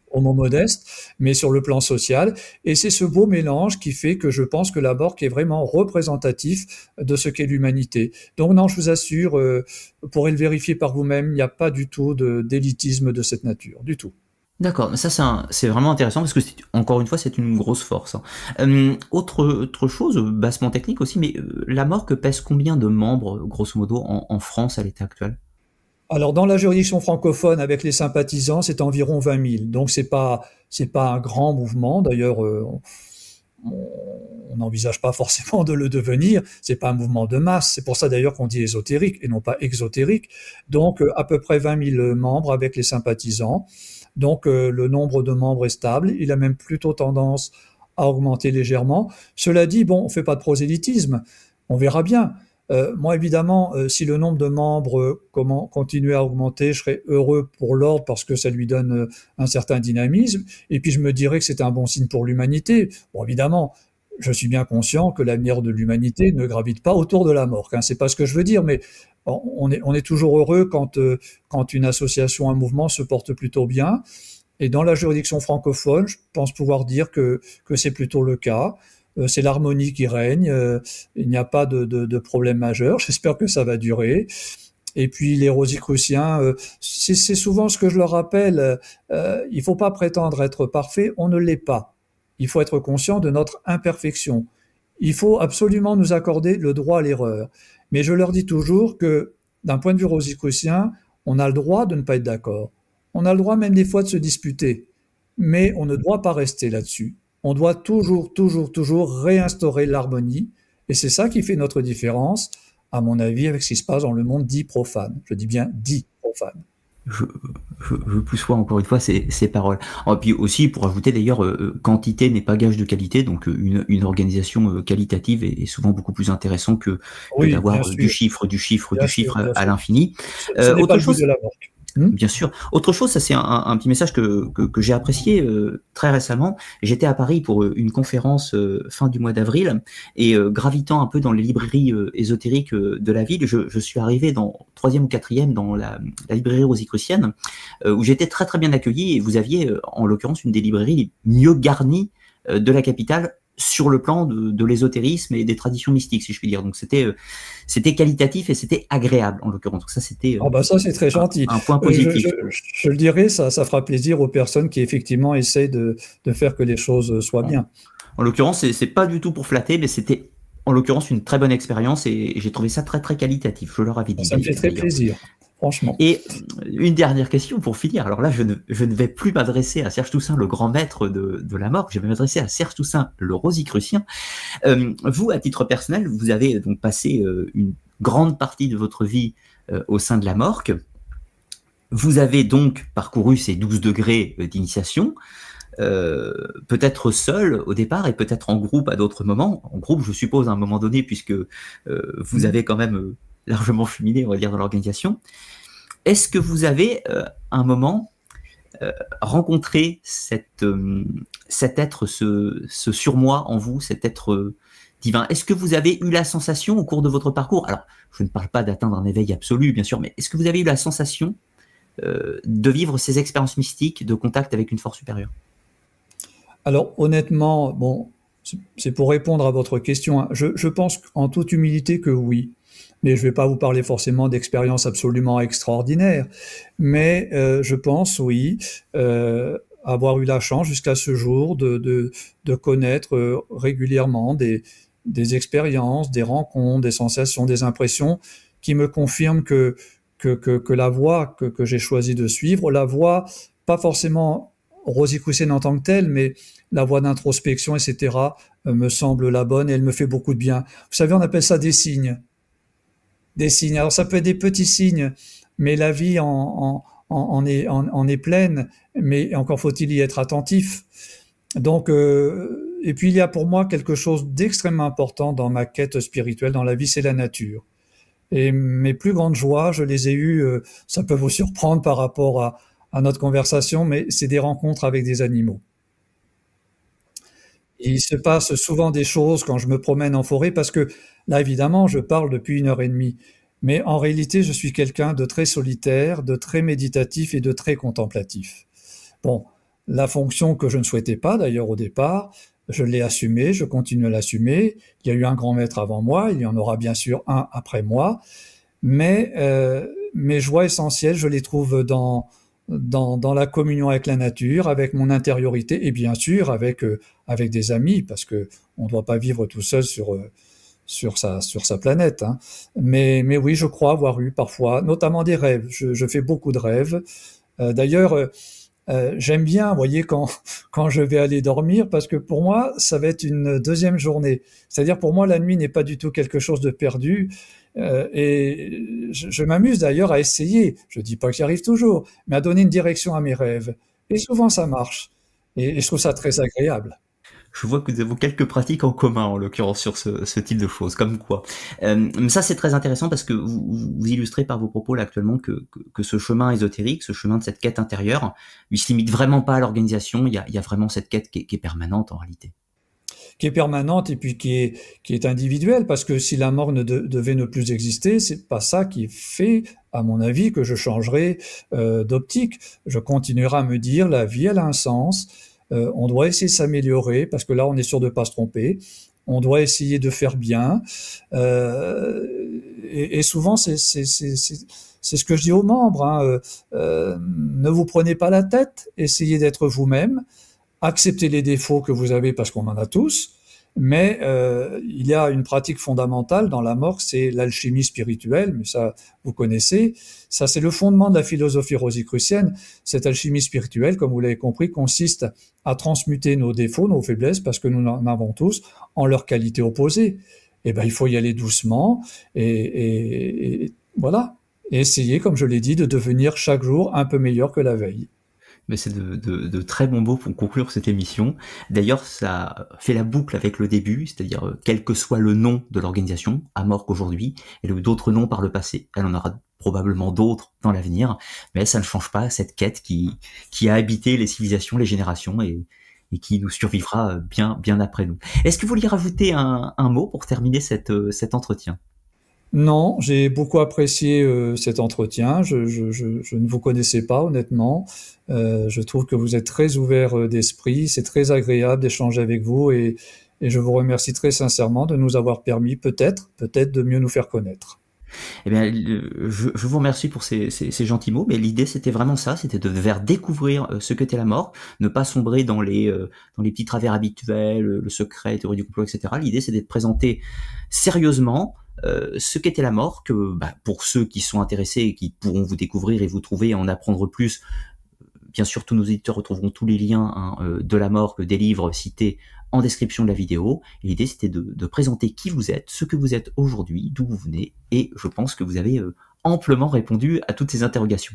au mot modeste, mais sur le plan social. Et c'est ce beau mélange qui fait que je pense que la Bork est vraiment représentatif de ce qu'est l'humanité. Donc non, je vous assure, vous pourrez le vérifier par vous-même, il n'y a pas du tout d'élitisme de cette nature, du tout.
D'accord, mais ça c'est vraiment intéressant parce que encore une fois c'est une grosse force. Hein. Autre chose, bassement technique aussi, mais la Morgue pèse combien de membres, grosso modo, en France à l'état actuel?
Alors dans la juridiction francophone avec les sympathisants, c'est environ 20 000. Donc c'est pas un grand mouvement. D'ailleurs, on n'envisage pas forcément de le devenir. C'est pas un mouvement de masse. C'est pour ça d'ailleurs qu'on dit ésotérique et non pas exotérique. Donc à peu près 20 000 membres avec les sympathisants. Donc le nombre de membres est stable. Il a même plutôt tendance à augmenter légèrement. Cela dit, bon, on fait pas de prosélytisme. On verra bien. Moi, évidemment, si le nombre de membres continuait à augmenter, je serais heureux pour l'ordre parce que ça lui donne un certain dynamisme. Et puis, je me dirais que c'est un bon signe pour l'humanité. Bon, évidemment, je suis bien conscient que l'avenir de l'humanité ne gravite pas autour de la mort. Hein, c'est pas ce que je veux dire, mais on est toujours heureux quand une association, un mouvement se porte plutôt bien. Et dans la juridiction francophone, je pense pouvoir dire que c'est plutôt le cas. C'est l'harmonie qui règne, il n'y a pas de problème majeur, j'espère que ça va durer. Et puis les Rosicruciens, c'est souvent ce que je leur rappelle, il ne faut pas prétendre être parfait, on ne l'est pas. Il faut être conscient de notre imperfection. Il faut absolument nous accorder le droit à l'erreur. Mais je leur dis toujours que, d'un point de vue rosicrucien, on a le droit de ne pas être d'accord. On a le droit même des fois de se disputer. Mais on ne doit pas rester là-dessus. On doit toujours, toujours, toujours réinstaurer l'harmonie. Et c'est ça qui fait notre différence, à mon avis, avec ce qui se passe dans le monde dit profane. Je dis bien dit profane.
Je poussois encore une fois ces paroles. Et puis aussi, pour ajouter d'ailleurs, quantité n'est pas gage de qualité, donc une organisation qualitative est souvent beaucoup plus intéressant que
Oui,
d'avoir
bien sûr,
du chiffre
bien sûr, bien
à
sûr.
l'infini.
Ce n'est pas
Autre
le but
chose,
de la banque.
bien sûr. Autre chose, ça c'est un petit message que j'ai apprécié très récemment. J'étais à Paris pour une conférence fin du mois d'avril et gravitant un peu dans les librairies ésotériques de la ville, je suis arrivé dans troisième ou quatrième dans la librairie rosicrucienne où j'étais très très bien accueilli et vous aviez en l'occurrence une des librairies les mieux garnies de la capitale sur le plan de l'ésotérisme et des traditions mystiques, si je puis dire. Donc c'était qualitatif et c'était agréable en l'occurrence. Donc ça c'était
Ah bah ça, c'est très gentil.
un point
Je,
positif.
je, je le dirais, ça fera plaisir aux personnes qui effectivement essayent de faire que les choses soient bien.
En l'occurrence, c'est pas du tout pour flatter, mais c'était en l'occurrence une très bonne expérience et j'ai trouvé ça très très qualitatif. Je leur avais dit
Ça me fait très
d'ailleurs.
plaisir, franchement.
Et une dernière question pour finir. Alors là, je ne vais plus m'adresser à Serge Toussaint, le grand maître de la mort. Je vais m'adresser à Serge Toussaint, le rosicrucien. Vous, à titre personnel, vous avez donc passé une grande partie de votre vie au sein de la Morgue. Vous avez donc parcouru ces 12 degrés d'initiation. Peut-être seul au départ et peut-être en groupe à d'autres moments. En groupe, je suppose, à un moment donné, puisque vous avez quand même largement cheminé, on va dire, dans l'organisation. Est-ce que vous avez, à un moment, rencontré cet être, ce surmoi en vous, cet être divin? Est-ce que vous avez eu la sensation au cours de votre parcours, alors je ne parle pas d'atteindre un éveil absolu, bien sûr, mais est-ce que vous avez eu la sensation de vivre ces expériences mystiques de contact avec une force supérieure?
Alors honnêtement, bon, c'est pour répondre à votre question, hein. Je pense en toute humilité que oui. Mais je ne vais pas vous parler forcément d'expériences absolument extraordinaires. Mais je pense, oui, avoir eu la chance jusqu'à ce jour de connaître régulièrement des expériences, des rencontres, des sensations, des impressions qui me confirment que la voie que j'ai choisi de suivre, la voie pas forcément rosicrucienne en tant que telle, mais la voie d'introspection, etc., me semble la bonne et elle me fait beaucoup de bien. Vous savez, on appelle ça des signes. Des signes. Alors ça peut être des petits signes, mais la vie en est pleine, mais encore faut-il y être attentif. Donc, et puis il y a pour moi quelque chose d'extrêmement important dans ma quête spirituelle, dans la vie, c'est la nature. Et mes plus grandes joies, je les ai eues, ça peut vous surprendre par rapport à notre conversation, mais c'est des rencontres avec des animaux. Et il se passe souvent des choses quand je me promène en forêt, parce que là, évidemment, je parle depuis 1 heure et demie. Mais en réalité, je suis quelqu'un de très solitaire, de très méditatif et de très contemplatif. Bon, la fonction que je ne souhaitais pas d'ailleurs au départ, je l'ai assumée, je continue à l'assumer. Il y a eu un grand maître avant moi, il y en aura bien sûr un après moi, mais mes joies essentielles, je les trouve dans la communion avec la nature, avec mon intériorité et bien sûr avec des amis, parce que on ne doit pas vivre tout seul sur sa planète. Hein. Mais oui, je crois avoir eu parfois, notamment des rêves. Je fais beaucoup de rêves. D'ailleurs, j'aime bien, vous voyez, quand je vais aller dormir, parce que pour moi, ça va être une deuxième journée. C'est-à-dire, pour moi, la nuit n'est pas du tout quelque chose de perdu. Et je m'amuse d'ailleurs à essayer, je dis pas que j'y arrive toujours, mais à donner une direction à mes rêves. Et souvent, ça marche. Et je trouve ça très agréable.
Je vois que nous avons quelques pratiques en commun, en l'occurrence, sur ce type de choses, comme quoi. Ça, c'est très intéressant parce que vous illustrez par vos propos là actuellement que ce chemin ésotérique, ce chemin de cette quête intérieure, il se limite vraiment pas à l'organisation, il y a vraiment cette quête qui est permanente en réalité.
Qui est permanente et puis qui est individuelle, parce que si la mort devait ne plus exister, c'est pas ça qui fait, à mon avis, que je changerai d'optique. Je continuerai à me dire, la vie, elle a un sens, on doit essayer de s'améliorer, parce que là, on est sûr de pas se tromper, on doit essayer de faire bien, et souvent, c'est ce que je dis aux membres, hein, ne vous prenez pas la tête, essayez d'être vous-même, acceptez les défauts que vous avez parce qu'on en a tous, mais il y a une pratique fondamentale dans la mort, c'est l'alchimie spirituelle, mais ça, vous connaissez. Ça, c'est le fondement de la philosophie rosicrucienne. Cette alchimie spirituelle, comme vous l'avez compris, consiste à transmuter nos défauts, nos faiblesses, parce que nous en avons tous, en leurs qualités opposées. Eh ben, il faut y aller doucement et voilà. Et essayer, comme je l'ai dit, de devenir chaque jour un peu meilleur que la veille.
Mais c'est de très bons mots pour conclure cette émission. D'ailleurs, ça fait la boucle avec le début, c'est-à-dire quel que soit le nom de l'organisation, Amorque aujourd'hui, elle a eu d'autres noms par le passé, elle en aura probablement d'autres dans l'avenir, mais ça ne change pas cette quête qui a habité les civilisations, les générations et qui nous survivra bien après nous. Est-ce que vous vouliez rajouter un mot pour terminer cet entretien ?
Non, j'ai beaucoup apprécié cet entretien. Je ne vous connaissais pas, honnêtement. Je trouve que vous êtes très ouvert d'esprit. C'est très agréable d'échanger avec vous et je vous remercie très sincèrement de nous avoir permis peut-être de mieux nous faire connaître.
Eh bien, je vous remercie pour ces gentils mots, mais l'idée c'était vraiment ça, c'était de faire découvrir ce qu'était la mort, ne pas sombrer dans les petits travers habituels, le secret, la théorie du complot, etc. L'idée c'était de présenter sérieusement ce qu'était la mort, que pour ceux qui sont intéressés et qui pourront vous découvrir et vous trouver et en apprendre plus, bien sûr tous nos éditeurs retrouveront tous les liens de la mort, des livres cités en description de la vidéo. Et l'idée c'était de présenter qui vous êtes, ce que vous êtes aujourd'hui, d'où vous venez, et je pense que vous avez amplement répondu à toutes ces interrogations.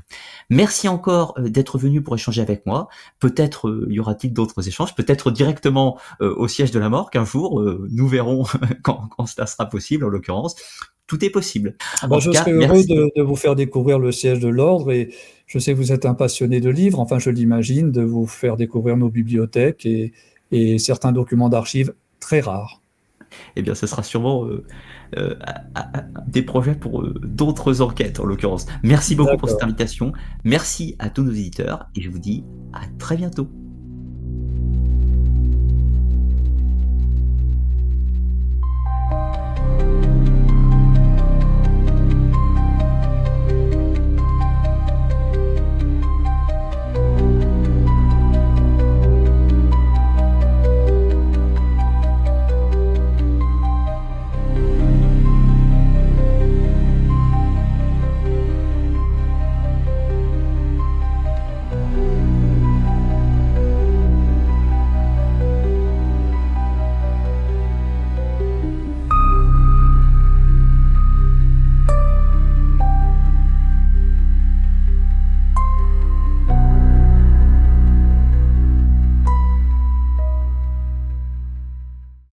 Merci encore d'être venu pour échanger avec moi. Peut-être y aura-t-il d'autres échanges, peut-être directement au siège de la mort qu'un jour, nous verrons quand cela sera possible en l'occurrence. Tout est possible.
Je serais heureux de vous faire découvrir le siège de l'ordre et je sais que vous êtes un passionné de livres, enfin je l'imagine, de vous faire découvrir nos bibliothèques et certains documents d'archives très rares.
Eh bien, ce sera sûrement des projets pour d'autres enquêtes, en l'occurrence. Merci beaucoup pour cette invitation. Merci à tous nos éditeurs et je vous dis à très bientôt.